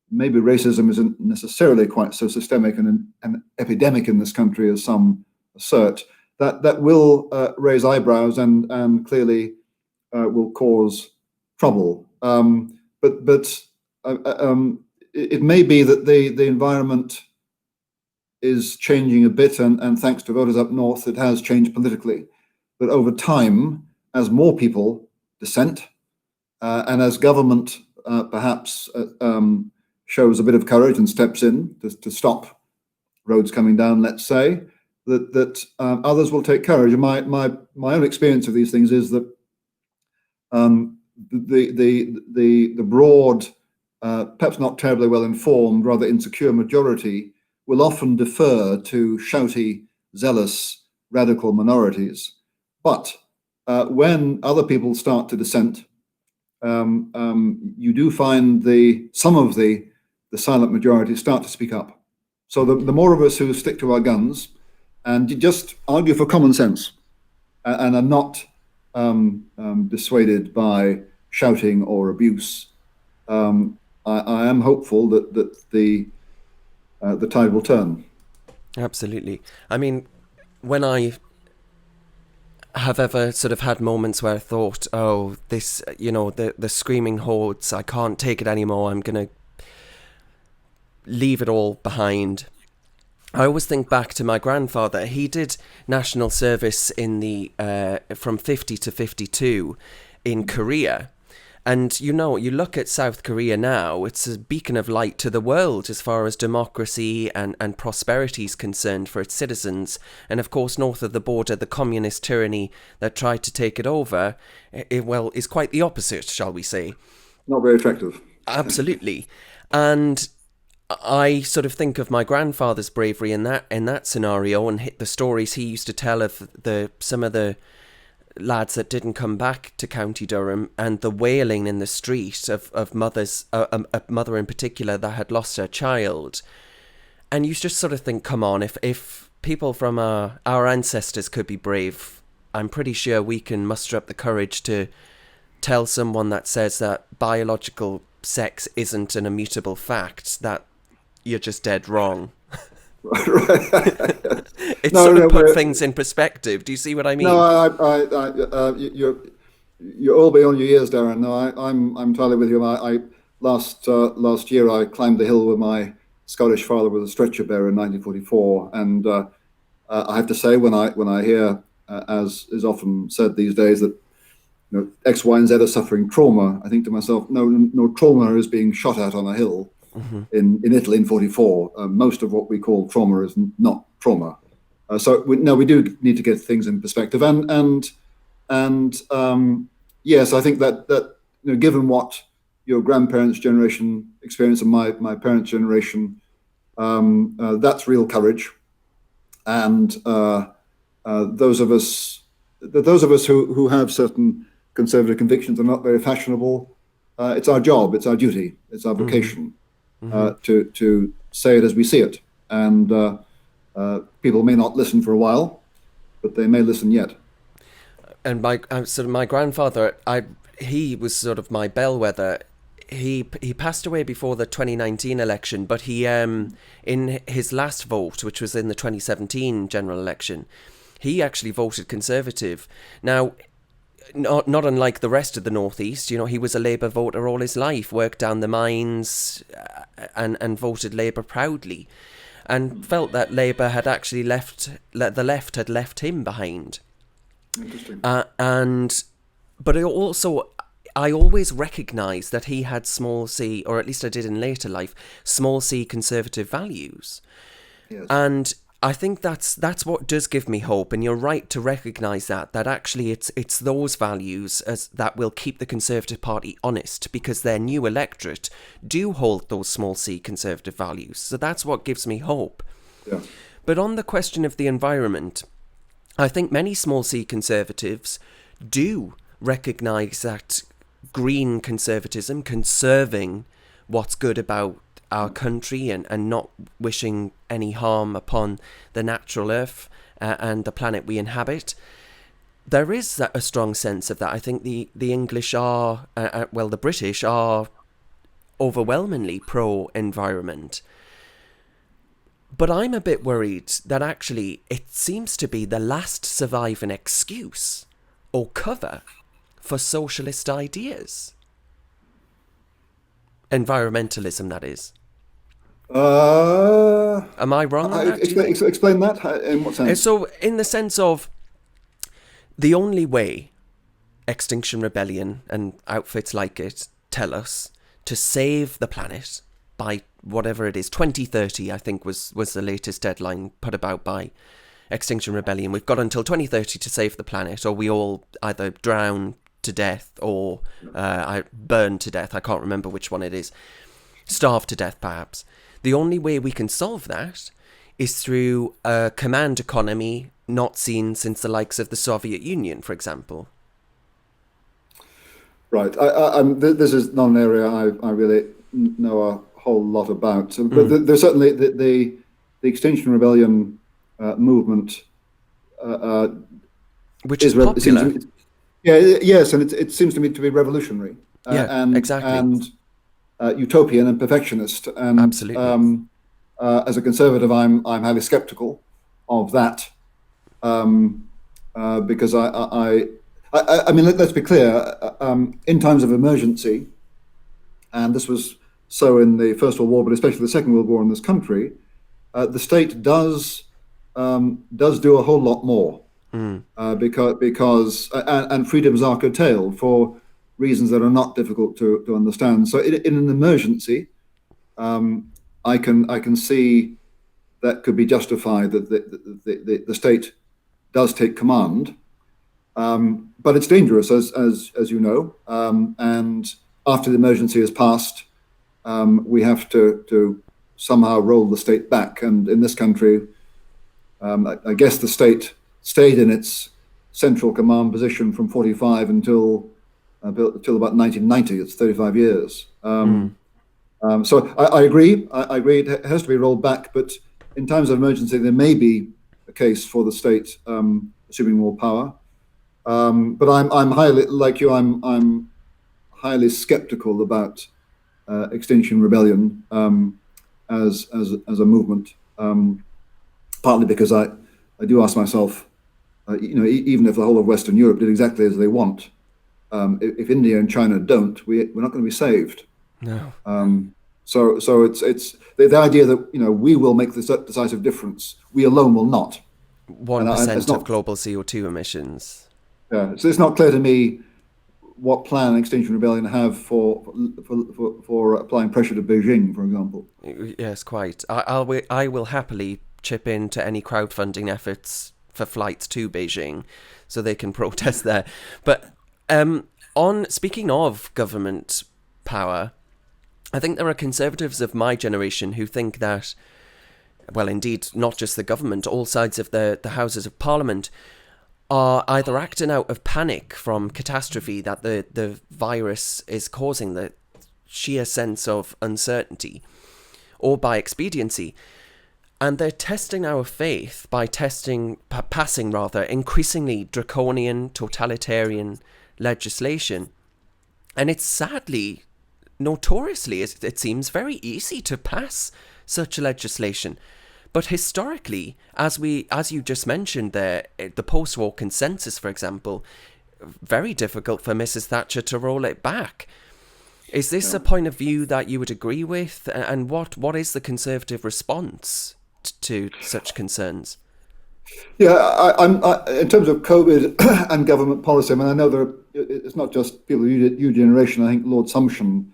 maybe racism isn't necessarily quite so systemic and an epidemic in this country as some assert. That will raise eyebrows and clearly will cause trouble. But it may be that the environment is changing a bit, and thanks to voters up north, it has changed politically. But over time, as more people dissent, and as government perhaps shows a bit of courage and steps in to stop roads coming down, let's say, that others will take courage. And my own experience of these things is that the broad, perhaps not terribly well informed, rather insecure majority will often defer to shouty, zealous, radical minorities. But when other people start to dissent, you do find some of the silent majority start to speak up. So the more of us who stick to our guns and just argue for common sense and are not dissuaded by shouting or abuse, I am hopeful that the tide will turn. Absolutely. I mean, when I have ever sort of had moments where I thought, oh, this, the screaming hordes, I can't take it anymore, I'm going to leave it all behind. I always think back to my grandfather. He did national service in the from 50 to 52 in Korea. And you look at South Korea now, it's a beacon of light to the world as far as democracy and prosperity is concerned for its citizens. And of course, north of the border, the communist tyranny that tried to take it over, is quite the opposite, shall we say. Not very attractive. Absolutely. And I sort of think of my grandfather's bravery in that scenario, and the stories he used to tell of some of the lads that didn't come back to County Durham, and the wailing in the street of mothers, a mother in particular that had lost her child. And you just sort of think, come on, if people from our ancestors could be brave, I'm pretty sure we can muster up the courage to tell someone that says that biological sex isn't an immutable fact, that you're just dead wrong. Right. Put things in perspective. Do you see what I mean? No, you're all beyond your years, Darren. No, I'm entirely with you. Last year I climbed the hill with my Scottish father with a stretcher bearer in 1944, and I have to say, when I hear, as is often said these days, that X, Y, and Z are suffering trauma, I think to myself, no trauma is being shot at on a hill. Mm-hmm. In Italy in 44. Most of what we call trauma is not trauma. So we do need to get things in perspective. And yes, I think that given what your grandparents' generation experienced and my parents' generation, that's real courage. And those of us who have certain conservative convictions are not very fashionable. It's our job, it's our duty, it's our vocation. Mm-hmm. To say it as we see it, and people may not listen for a while, but they may listen yet. And my grandfather, he was sort of my bellwether. He passed away before the 2019 election, but he in his last vote, which was in the 2017 general election, he actually voted Conservative. Now, not unlike the rest of the Northeast, he was a Labour voter all his life, worked down the mines and voted Labour proudly, and felt that Labour had actually the left had left him behind. Interesting. But I always recognised that he had small c, or at least I did in later life, small c conservative values. Yes. And I think that's what does give me hope, and you're right to recognise that actually it's those values that will keep the Conservative Party honest, because their new electorate do hold those small c conservative values. So that's what gives me hope. Yeah. But on the question of the environment, I think many small c conservatives do recognise that green conservatism, conserving what's good about our country and not wishing any harm upon the natural earth and the planet we inhabit. There is a strong sense of that. I think the English are, the British are overwhelmingly pro-environment. But I'm a bit worried that actually it seems to be the last surviving excuse or cover for socialist ideas. Environmentalism, that is. Am I wrong on that? Explain that. In what sense? So, in the sense of the only way Extinction Rebellion and outfits like it tell us to save the planet by whatever it is, 2030, I think was the latest deadline put about by Extinction Rebellion. We've got until 2030 to save the planet, or we all either drown to death or burn to death. I can't remember which one it is. Starve to death, perhaps. The only way we can solve that is through a command economy not seen since the likes of the Soviet Union, for example. Right. This is not an area I really know a whole lot about. But there's certainly the Extinction Rebellion movement, which is popular. Yes, and it seems to me to be revolutionary. Exactly. And utopian and perfectionist. And absolutely. as a conservative, I'm highly sceptical of that, because I mean, let's be clear. In times of emergency, and this was so in the First World War, but especially the Second World War in this country, the state does do a whole lot more, because and freedoms are curtailed for reasons that are not difficult to understand. So in an emergency, I can see that could be justified, that the state does take command, but it's dangerous, as you know, and after the emergency has passed, we have to somehow roll the state back. And in this country, I guess the state stayed in its central command position from 45 until about 1990. It's 35 years. So I agree. I agree. It has to be rolled back. But in times of emergency, there may be a case for the state assuming more power. But I'm highly, like you, I'm highly skeptical about Extinction Rebellion as a movement. Partly because I do ask myself, even if the whole of Western Europe did exactly as they want, if India and China don't, we're not going to be saved. No. So it's the idea that we will make this decisive difference. We alone will not. 1% of global CO2 emissions. Yeah, so it's not clear to me what plan Extinction Rebellion have for applying pressure to Beijing, for example. Yes, quite. I will happily chip in to any crowdfunding efforts for flights to Beijing, so they can protest there. But on speaking of government power, I think there are conservatives of my generation who think that, well, indeed, not just the government, all sides of the Houses of Parliament are either acting out of panic from catastrophe that the virus is causing, the sheer sense of uncertainty, or by expediency. And they're testing our faith by passing increasingly draconian, totalitarian legislation. And it's sadly, notoriously, it seems very easy to pass such legislation. But historically, as you just mentioned there, the post-war consensus, for example, very difficult for Mrs. Thatcher to roll it back. Is this a point of view that you would agree with? And what is the Conservative response to such concerns? Yeah, in terms of COVID and government policy, I mean, I know it's not just people of your generation. I think Lord Sumption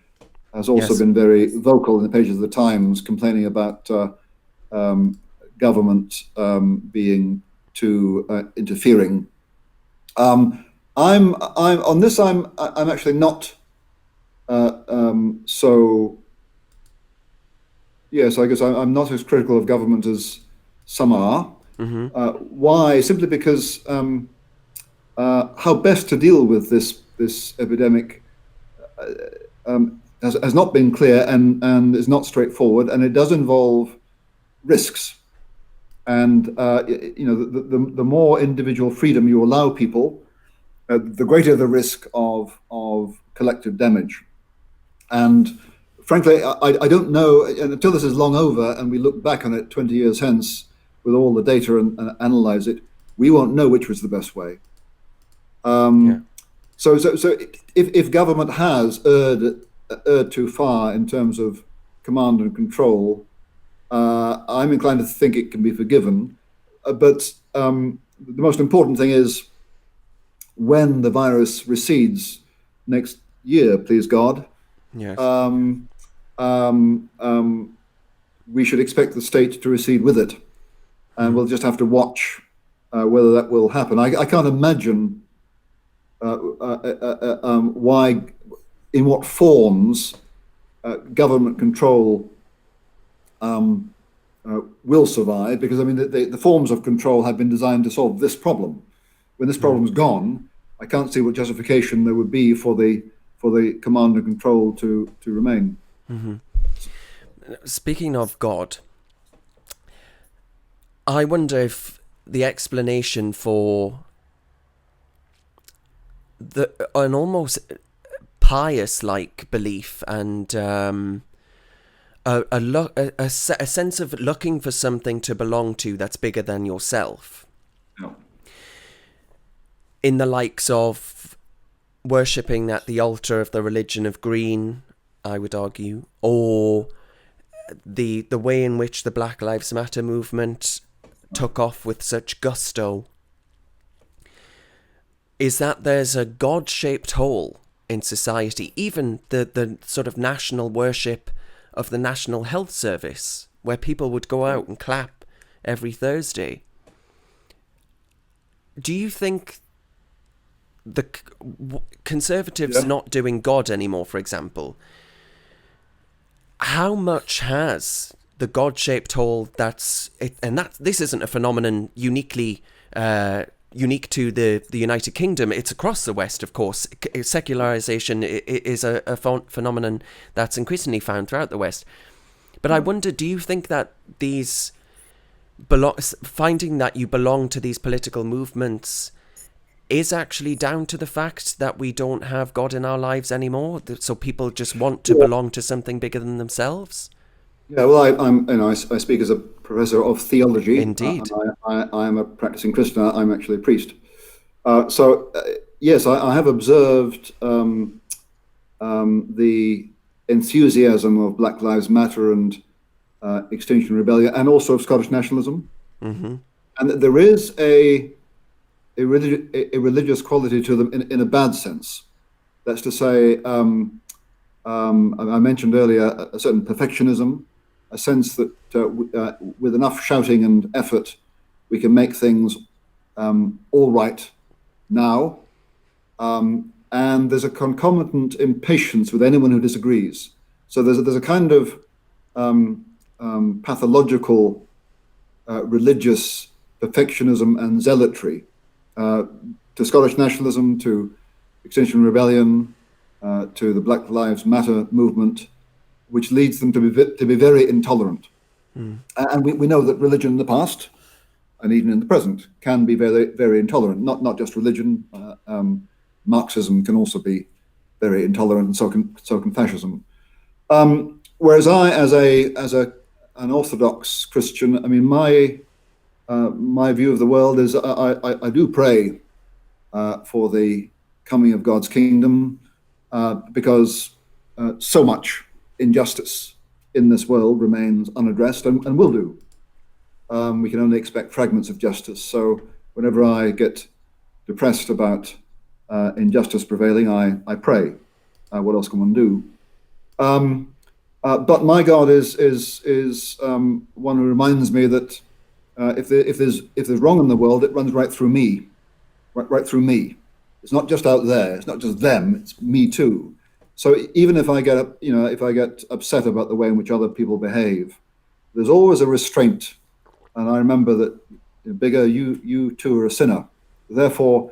has also been very vocal in the pages of the Times, complaining about government being too interfering. I'm on this. I'm actually not so. Yes, I guess I'm not as critical of government as some are. Mm-hmm. Why? Simply because how best to deal with this epidemic has not been clear and is not straightforward, and it does involve risks. And the more individual freedom you allow people, the greater the risk of collective damage. And frankly, I don't know, and until this is long over and we look back on it 20 years hence with all the data and analyze it, we won't know which was the best way. So if government has erred too far in terms of command and control, I'm inclined to think it can be forgiven. But the most important thing is, when the virus recedes next year, please God, yes. We should expect the state to recede with it. And we'll just have to watch whether that will happen. I can't imagine why, in what forms, government control will survive, because I mean the forms of control have been designed to solve this problem. When this problem's gone, I can't see what justification there would be for the command and control to remain. Mm-hmm. Speaking of God, I wonder if the explanation for an almost pious-like belief and a sense of looking for something to belong to that's bigger than yourself. Yeah. In the likes of worshipping at the altar of the religion of green, I would argue, or the way in which the Black Lives Matter movement took off with such gusto, is that there's a God-shaped hole in society. Even the sort of national worship of the National Health Service, where people would go out and clap every Thursday. Do you think the Conservatives not doing God anymore, for example, how much has the God-shaped hole this isn't a phenomenon unique to the United Kingdom. It's across the West, of course. Secularization is a phenomenon that's increasingly found throughout the West. But I wonder, do you think that finding that you belong to these political movements is actually down to the fact that we don't have God in our lives anymore? So people just want to belong to something bigger than themselves? Yeah, well, I speak as a professor of theology. Indeed. I'm a practicing Christian. I'm actually a priest. Yes, I have observed the enthusiasm of Black Lives Matter and Extinction Rebellion, and also of Scottish nationalism. Mm-hmm. And there is a religious quality to them in a bad sense. That's to say, I mentioned earlier a certain perfectionism, a sense that with enough shouting and effort, we can make things all right now. And there's a concomitant impatience with anyone who disagrees. So there's a kind of pathological religious perfectionism and zealotry to Scottish nationalism, to Extinction Rebellion, to the Black Lives Matter movement, which leads them to be very intolerant. And we know that religion in the past, and even in the present, can be very, very intolerant. Not just religion. Marxism can also be very intolerant, and so can fascism. Whereas I, as an Orthodox Christian, I mean, my view of the world is I do pray for the coming of God's kingdom, because so much injustice in this world remains unaddressed and will do. We can only expect fragments of justice. So whenever I get depressed about injustice prevailing, I pray. What else can one do? But my God is one who reminds me that if there's wrong in the world, it runs right through me, right through me. It's not just out there. It's not just them. It's me too. So even if I get upset about the way in which other people behave, there's always a restraint. And I remember that, Biggar, you too are a sinner. Therefore,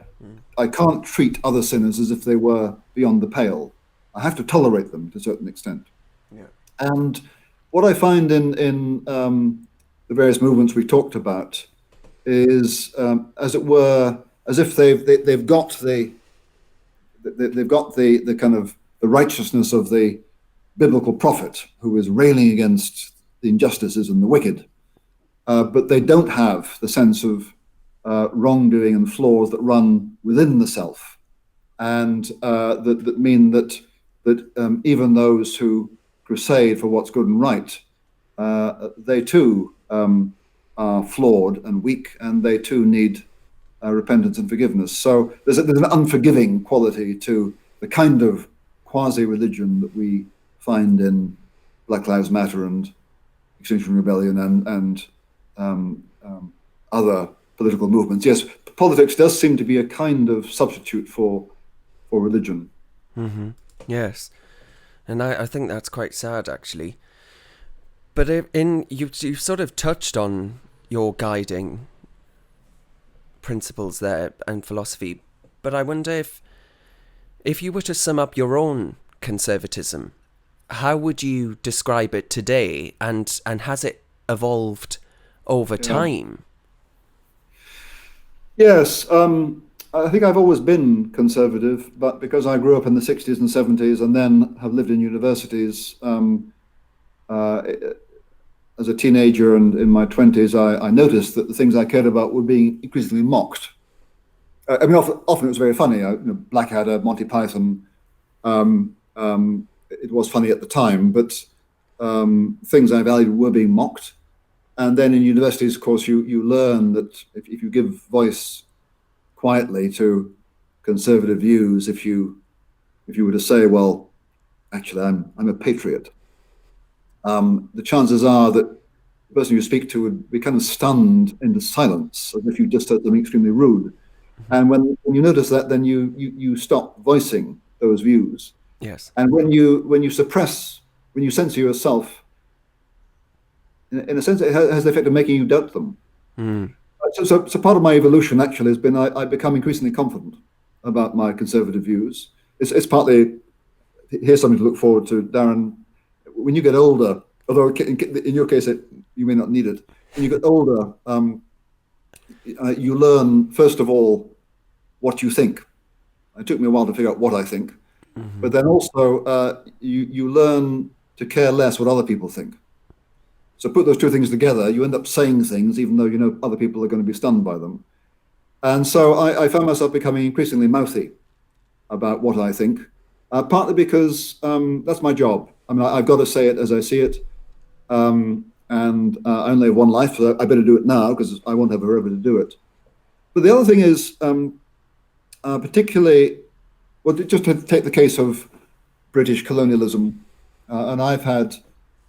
I can't treat other sinners as if they were beyond the pale. I have to tolerate them to a certain extent. Yeah. And what I find in the various movements we talked about is, as it were, as if they've got the kind of the righteousness of the biblical prophet who is railing against the injustices and the wicked, but they don't have the sense of wrongdoing and flaws that run within the self, and that mean that even those who crusade for what's good and right, they too are flawed and weak, and they too need repentance and forgiveness. So there's an unforgiving quality to the kind of quasi-religion that we find in Black Lives Matter and Extinction Rebellion and other political movements. Yes, politics does seem to be a kind of substitute for religion. Mm-hmm. Yes, and I think that's quite sad, actually. But you've sort of touched on your guiding principles there and philosophy, but I wonder if you were to sum up your own conservatism, how would you describe it today, and has it evolved over time? Yes, I think I've always been conservative, but because I grew up in the 60s and 70s and then have lived in universities, uh, as a teenager and in my 20s, I noticed that the things I cared about were being increasingly mocked. I mean, often it was very funny. Blackadder, Monty Python. It was funny at the time, but things I valued were being mocked. And then in universities, of course, you learn that if you give voice quietly to conservative views, if you were to say, well, actually, I'm a patriot, the chances are that the person you speak to would be kind of stunned into silence, as if you just said something extremely rude. And when you notice that, then you stop voicing those views. Yes. And when you suppress, when you censor yourself, in a sense, it has the effect of making you doubt them. Mm. So part of my evolution actually has been I've become increasingly confident about my conservative views. It's partly, here's something to look forward to, Darren. When you get older, although in your case you may not need it, when you get older, you learn first of all what you think. It took me a while to figure out what I think, but then also you learn to care less what other people think. So put those two things together, you end up saying things even though you know other people are going to be stunned by them. And so I found myself becoming increasingly mouthy about what I think, partly because that's my job. I mean, I've got to say it as I see it, and I only have one life, so I better do it now because I won't have forever to do it. But the other thing is, particularly, well, just to take the case of British colonialism, and I've had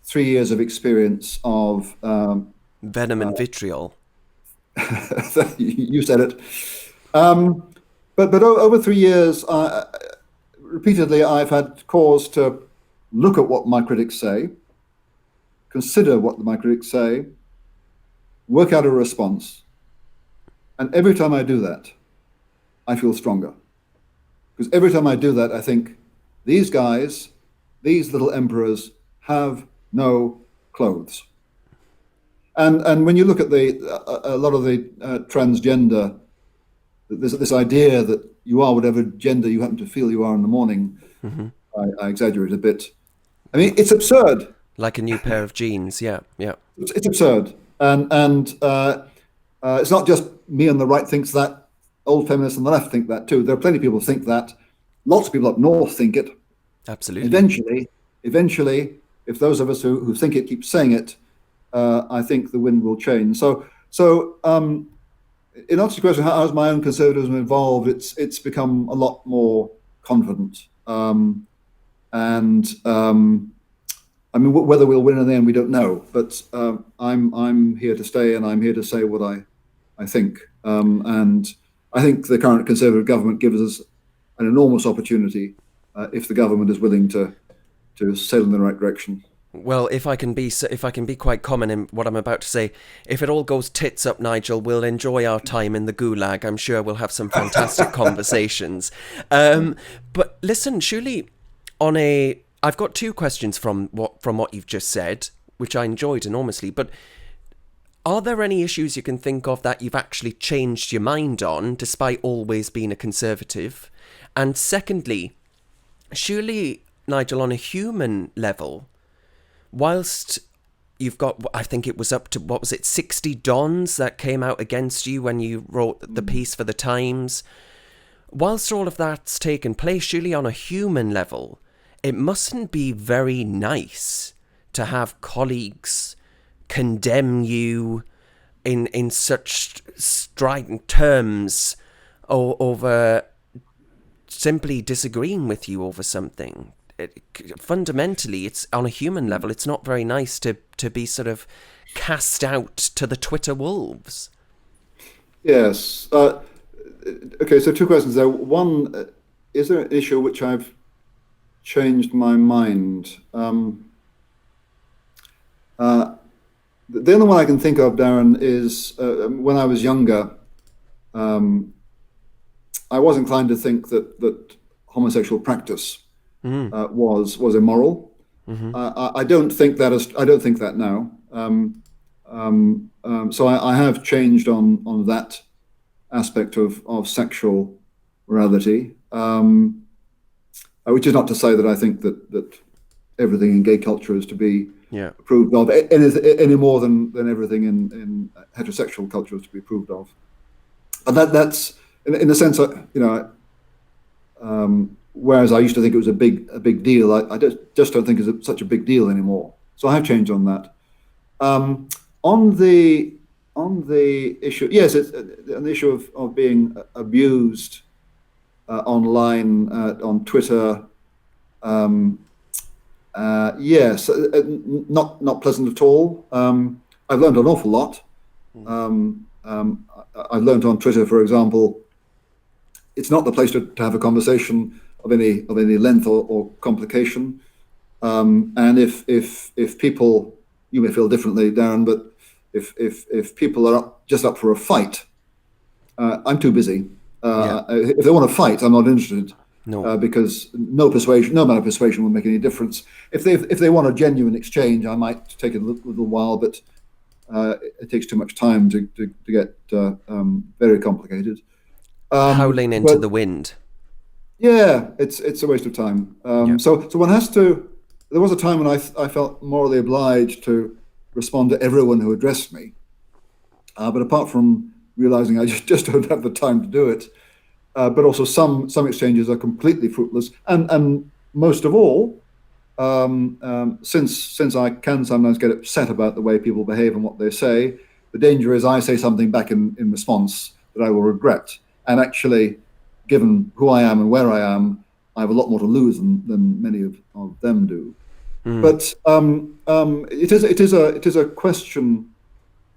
3 years of experience of Venom and vitriol. you said it. But over 3 years, repeatedly, I've had cause to look at what my critics say, consider what my critics say, work out a response. And every time I do that, I feel stronger. Because every time I do that, I think, these guys, these little emperors, have no clothes. And when you look at a lot of the transgender, there's this idea that you are whatever gender you happen to feel you are in the morning. Mm-hmm. I exaggerate a bit. I mean, it's absurd. Like a new pair of jeans, yeah. It's absurd, and it's not just me on the right thinks that. Old feminists on the left think that too. There are plenty of people who think that. Lots of people up north think it. Absolutely. Eventually, if those of us who think it keep saying it, I think the wind will change. So in answer to the question, how has my own conservatism evolved? It's become a lot more confident, and I mean, whether we'll win in the end, we don't know. But I'm here to stay, and I'm here to say what I think. And I think the current Conservative government gives us an enormous opportunity if the government is willing to sail in the right direction. Well, if I can be quite common in what I'm about to say, if it all goes tits up, Nigel, we'll enjoy our time in the gulag. I'm sure we'll have some fantastic conversations. But listen, surely I've got two questions from what you've just said, which I enjoyed enormously. But are there any issues you can think of that you've actually changed your mind on, despite always being a conservative? And secondly, surely, Nigel, on a human level, whilst you've got, I think it was up to, 60 dons that came out against you when you wrote the piece for the Times, whilst all of that's taken place, surely on a human level, it mustn't be very nice to have colleagues condemn you in such strident terms over simply disagreeing with you over something. Fundamentally, it's on a human level, it's not very nice to be sort of cast out to the Twitter wolves. Yes. Okay, so two questions there. One, is there an issue which I've changed my mind? The only one I can think of, Darren, is when I was younger, I was inclined to think that homosexual practice was immoral. Mm-hmm. I don't think that now. So I have changed on that aspect of sexual morality, which is not to say that I think that everything in gay culture is to be Yeah. approved of, any more than everything in heterosexual culture is to be approved of. And that's in a sense, whereas I used to think it was a big deal, I just don't think it's such a big deal anymore. So I have changed on that. Um, on the issue, yes, it's an issue of being abused online on Twitter. Um, yes, not pleasant at all. I've learned an awful lot. I've learned on Twitter, for example, it's not the place to have a conversation of any length or complication. And if people, you may feel differently, Darren, but if people are just up for a fight, I'm too busy. Yeah. If they want to fight, I'm not interested. No. Because no amount of persuasion will make any difference. If they want a genuine exchange, I might take a little while, but it takes too much time to get very complicated. Howling into the wind. Yeah, it's a waste of time. So one has to. There was a time when I felt morally obliged to respond to everyone who addressed me, but apart from realizing I just don't have the time to do it, but also some exchanges are completely fruitless, and most of all, since I can sometimes get upset about the way people behave and what they say, the danger is I say something back in response that I will regret, and actually, given who I am and where I am, I have a lot more to lose than many of them do. But it is a question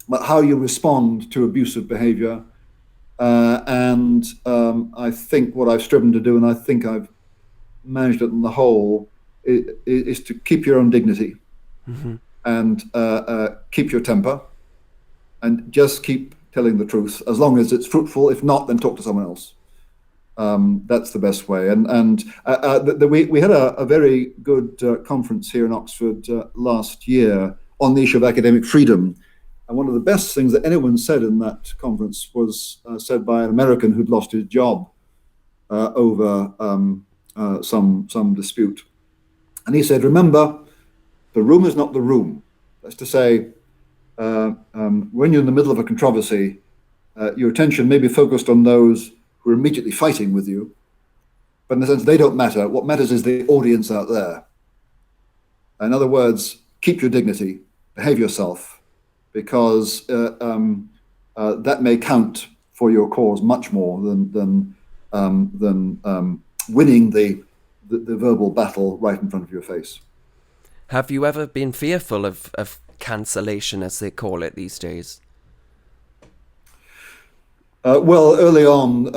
about how you respond to abusive behaviour, and I think what I've striven to do, and I think I've managed it on the whole, is to keep your own dignity and keep your temper, and just keep telling the truth as long as it's fruitful. If not, then talk to someone else. That's the best way. And we had a very good conference here in Oxford last year on the issue of academic freedom. And one of the best things that anyone said in that conference was said by an American who'd lost his job over some dispute. And he said, "Remember, the room is not the room." That's to say, when you're in the middle of a controversy, your attention may be focused on those who are immediately fighting with you, but in a sense, they don't matter. What matters is the audience out there. In other words, keep your dignity, behave yourself, because that may count for your cause much more than winning the verbal battle right in front of your face. Have you ever been fearful of cancellation, as they call it these days? Well, early on,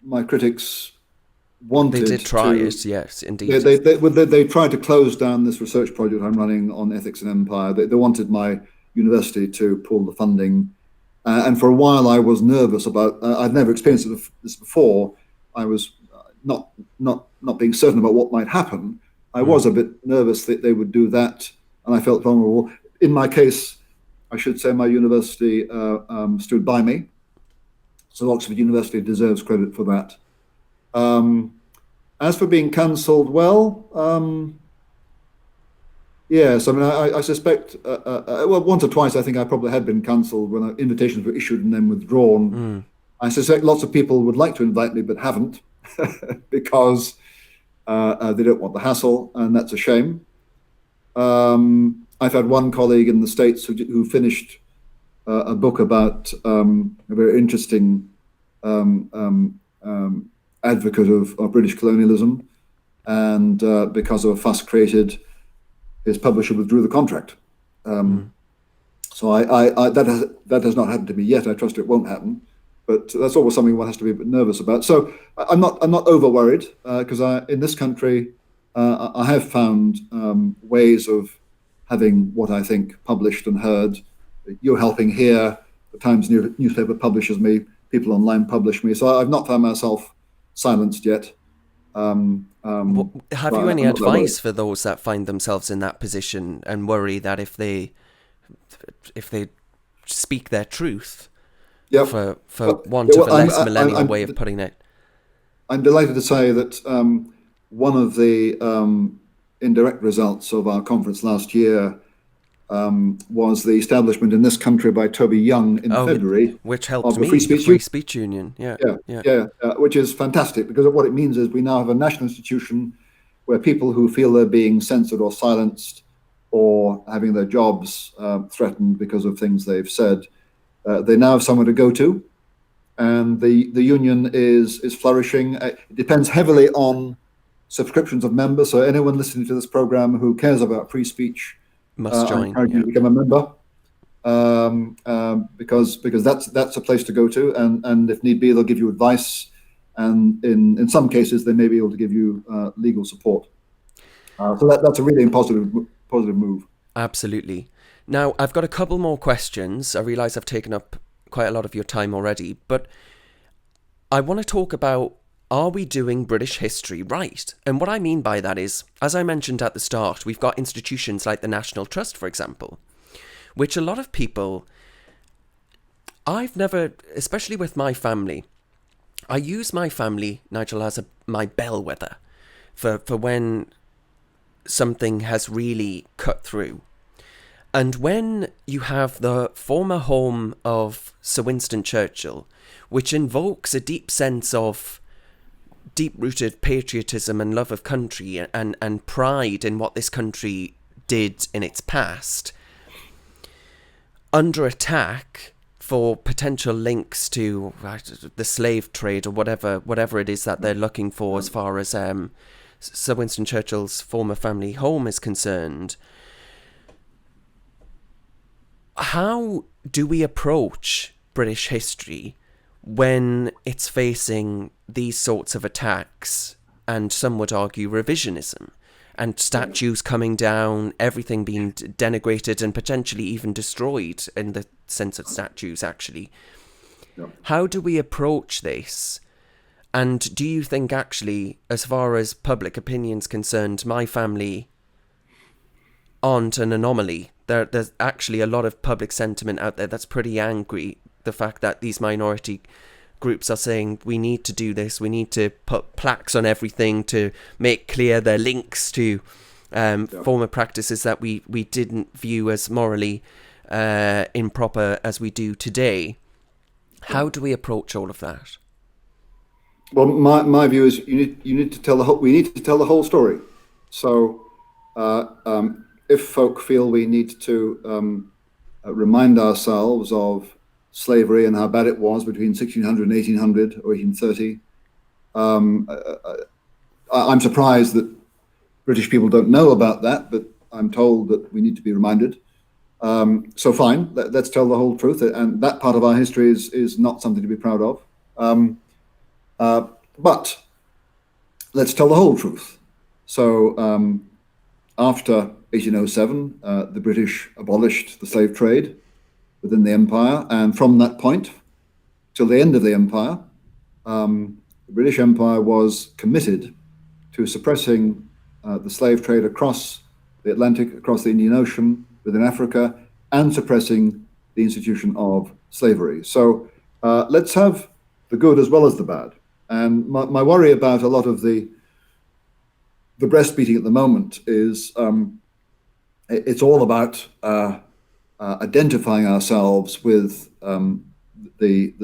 my critics wanted They did try to, it, yes, indeed. They tried to close down this research project I'm running on ethics and empire. They wanted my university to pull the funding. And for a while, I was nervous about. I'd never experienced this before. I was not being certain about what might happen. I was a bit nervous that they would do that, and I felt vulnerable. In my case, I should say my university stood by me, so Oxford University deserves credit for that. As for being cancelled, well, yes, I mean, I suspect, well, once or twice I think I probably had been cancelled when invitations were issued and then withdrawn. I suspect lots of people would like to invite me but haven't because they don't want the hassle, and that's a shame. I've had one colleague in the States who finished a book about a very interesting advocate of British colonialism, and because of a fuss created, his publisher withdrew the contract. So that has not happened to me yet. I trust it won't happen, but that's always something one has to be a bit nervous about. So I'm not over worried because in this country I have found ways of having what I think published and heard. You're helping here. The Times newspaper publishes me. People online publish me. So I've not found myself silenced yet. Have you any advice for those that find themselves in that position and worry that if they speak their truth, for want of a less millennial way of putting it? I'm delighted to say that one of the indirect results of our conference last year was the establishment in this country by Toby Young in Oh, February which helped of the Free me, the Speech Free Union. Speech Union. Yeah, Yeah, yeah. yeah, which is fantastic, because what it means is we now have a national institution where people who feel they're being censored or silenced or having their jobs threatened because of things they've said, they now have somewhere to go to, and the union is flourishing. It depends heavily on subscriptions of members. So anyone listening to this program who cares about free speech, Must I join. encourage you Yeah. to become a member, because that's a place to go to, and if need be, they'll give you advice, and in some cases they may be able to give you legal support. So that's a really positive move. Absolutely. Now, I've got a couple more questions. I realise I've taken up quite a lot of your time already, but I want to talk about, are we doing British history right? And what I mean by that is, as I mentioned at the start, we've got institutions like the National Trust, for example, which a lot of people, I've never, especially with my family, I use my family, Nigel, as my bellwether for when something has really cut through. And when you have the former home of Sir Winston Churchill, which invokes a deep sense of deep-rooted patriotism and love of country and pride in what this country did in its past, under attack for potential links to the slave trade or whatever it is that they're looking for as far as Sir Winston Churchill's former family home is concerned, how do we approach British history when it's facing these sorts of attacks and some would argue revisionism and statues coming down, everything being denigrated and potentially even destroyed in the sense of statues actually? Yeah. How do we approach this? And do you think actually, as far as public opinion's concerned, my family aren't an anomaly? There's actually a lot of public sentiment out there that's pretty angry. The fact that these minority groups are saying we need to do this, we need to put plaques on everything to make clear their links to former practices that we didn't view as morally improper as we do today. How do we approach all of that? Well, my view is you need to tell the whole. We need to tell the whole story. So, if folk feel we need to remind ourselves of slavery and how bad it was between 1600 and 1800 or 1830, I'm surprised that British people don't know about that, but I'm told that we need to be reminded. So fine, let's tell the whole truth, and that part of our history is not something to be proud of. But let's tell the whole truth. So after 1807, the British abolished the slave trade within the empire, and from that point till the end of the empire, the British Empire was committed to suppressing the slave trade across the Atlantic, across the Indian Ocean, within Africa, and suppressing the institution of slavery. So let's have the good as well as the bad. And my worry about a lot of the breastbeating at the moment is it's all about identifying ourselves with the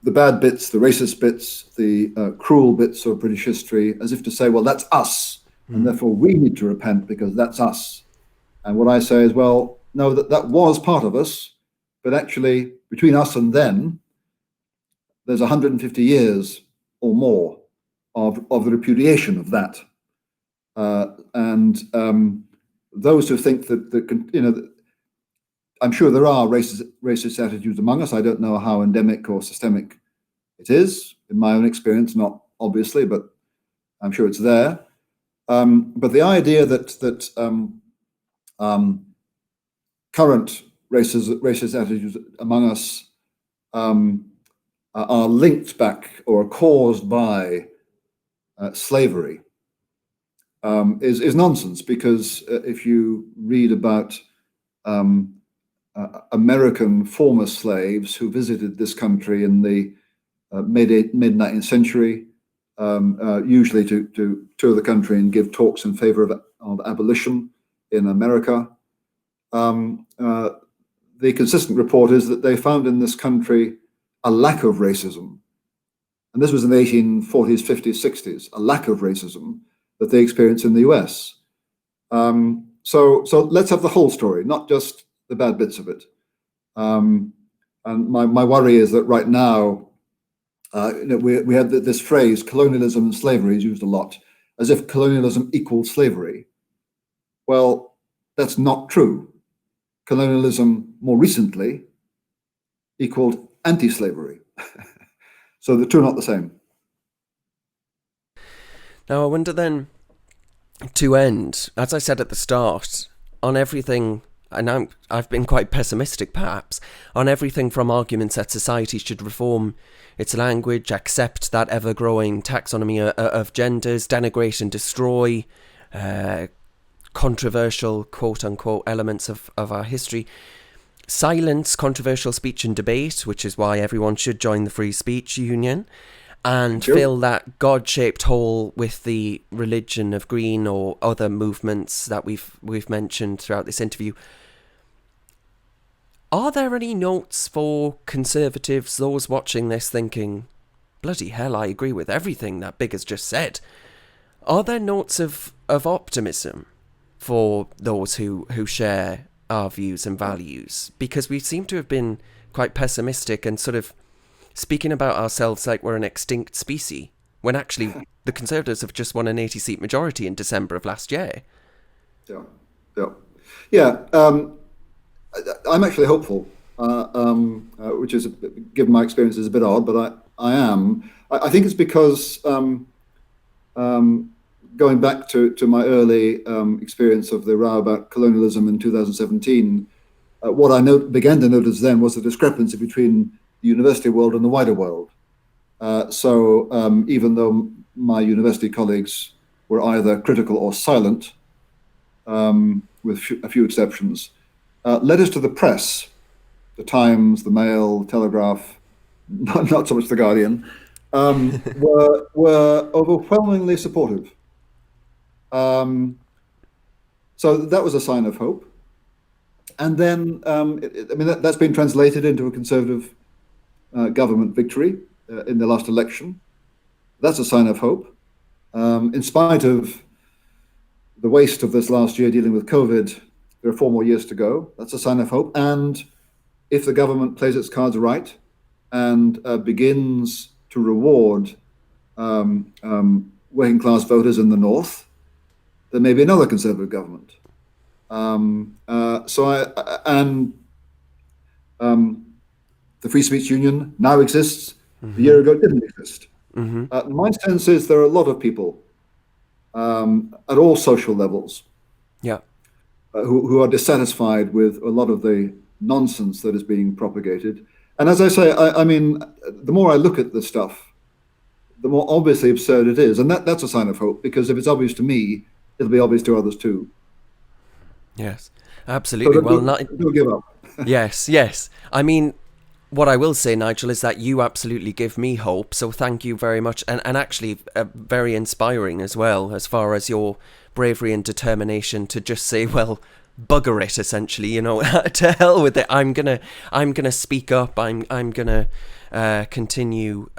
bad bits, the racist bits, the cruel bits of British history, as if to say, well, that's us, and therefore we need to repent because that's us. And what I say is, well, no, that was part of us, but actually between us and then, there's 150 years or more of the repudiation of that. And those who think that I'm sure there are racist attitudes among us. I don't know how endemic or systemic it is. In my own experience, not obviously, but I'm sure it's there. But the idea that current racist attitudes among us are linked back or caused by slavery is nonsense, because if you read about American former slaves who visited this country in the mid 19th century, usually to tour the country and give talks in favor of abolition in America. The consistent report is that they found in this country a lack of racism. And this was in the 1840s, 50s, 60s, a lack of racism that they experienced in the US. So let's have the whole story, not just the bad bits of it. And my worry is that right now, we had this phrase, colonialism and slavery, is used a lot, as if colonialism equals slavery. Well, that's not true. Colonialism, more recently, equaled anti-slavery. So the two are not the same. Now, I wonder then, to end, as I said at the start, on everything, and I've been quite pessimistic perhaps, on everything from arguments that society should reform its language, accept that ever-growing taxonomy of genders, denigrate and destroy controversial, quote-unquote, elements of our history, silence controversial speech and debate, which is why everyone should join the Free Speech Union, and fill that God-shaped hole with the religion of green or other movements that we've mentioned throughout this interview. Are there any notes for conservatives, those watching this thinking, bloody hell, I agree with everything that Biggar's just said? Are there notes of optimism for those who share our views and values? Because we seem to have been quite pessimistic and sort of speaking about ourselves like we're an extinct species, when actually the Conservatives have just won an 80-seat majority in December of last year. Yeah. I'm actually hopeful, which is, given my experience, is a bit odd, but I am. I think it's because going back to my early experience of the row about colonialism in 2017, what I began to notice then was the discrepancy between the university world and the wider world. So even though my university colleagues were either critical or silent, with a few exceptions, letters to the press, the Times, the Mail, Telegraph, not so much the Guardian, were overwhelmingly supportive. So that was a sign of hope. And then, that's been translated into a Conservative government victory in the last election. That's a sign of hope. In spite of the waste of this last year dealing with COVID, there are 4 more years to go. That's a sign of hope. And if the government plays its cards right and begins to reward working class voters in the north, there may be another Conservative government. The Free Speech Union now exists. Mm-hmm. A year ago, it didn't exist. Mm-hmm. My sense is there are a lot of people at all social levels, who are dissatisfied with a lot of the nonsense that is being propagated. And as I say, I mean, the more I look at this stuff, the more obviously absurd it is. And that's a sign of hope, because if it's obvious to me, it'll be obvious to others too. Yes, absolutely. So don't give up. Yes. I mean, what I will say, Nigel, is that you absolutely give me hope. So thank you very much. And actually very inspiring as well, as far as your bravery and determination to just say, well, bugger it, essentially, to hell with it. I'm gonna speak up. I'm gonna continue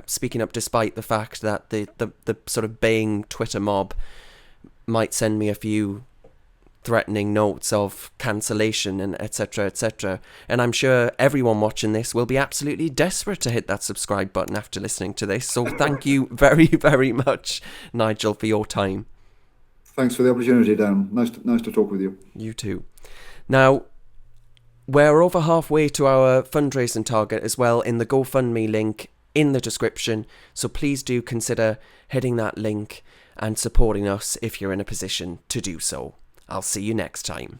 speaking up, despite the fact that the sort of baying Twitter mob might send me a few threatening notes of cancellation and etc. And I'm sure everyone watching this will be absolutely desperate to hit that subscribe button after listening to this. So thank you very, very much, Nigel, for your time. Thanks for the opportunity, Dan. Nice to talk with you. You too. Now, we're over halfway to our fundraising target as well, in the GoFundMe link in the description. So please do consider hitting that link and supporting us if you're in a position to do so. I'll see you next time.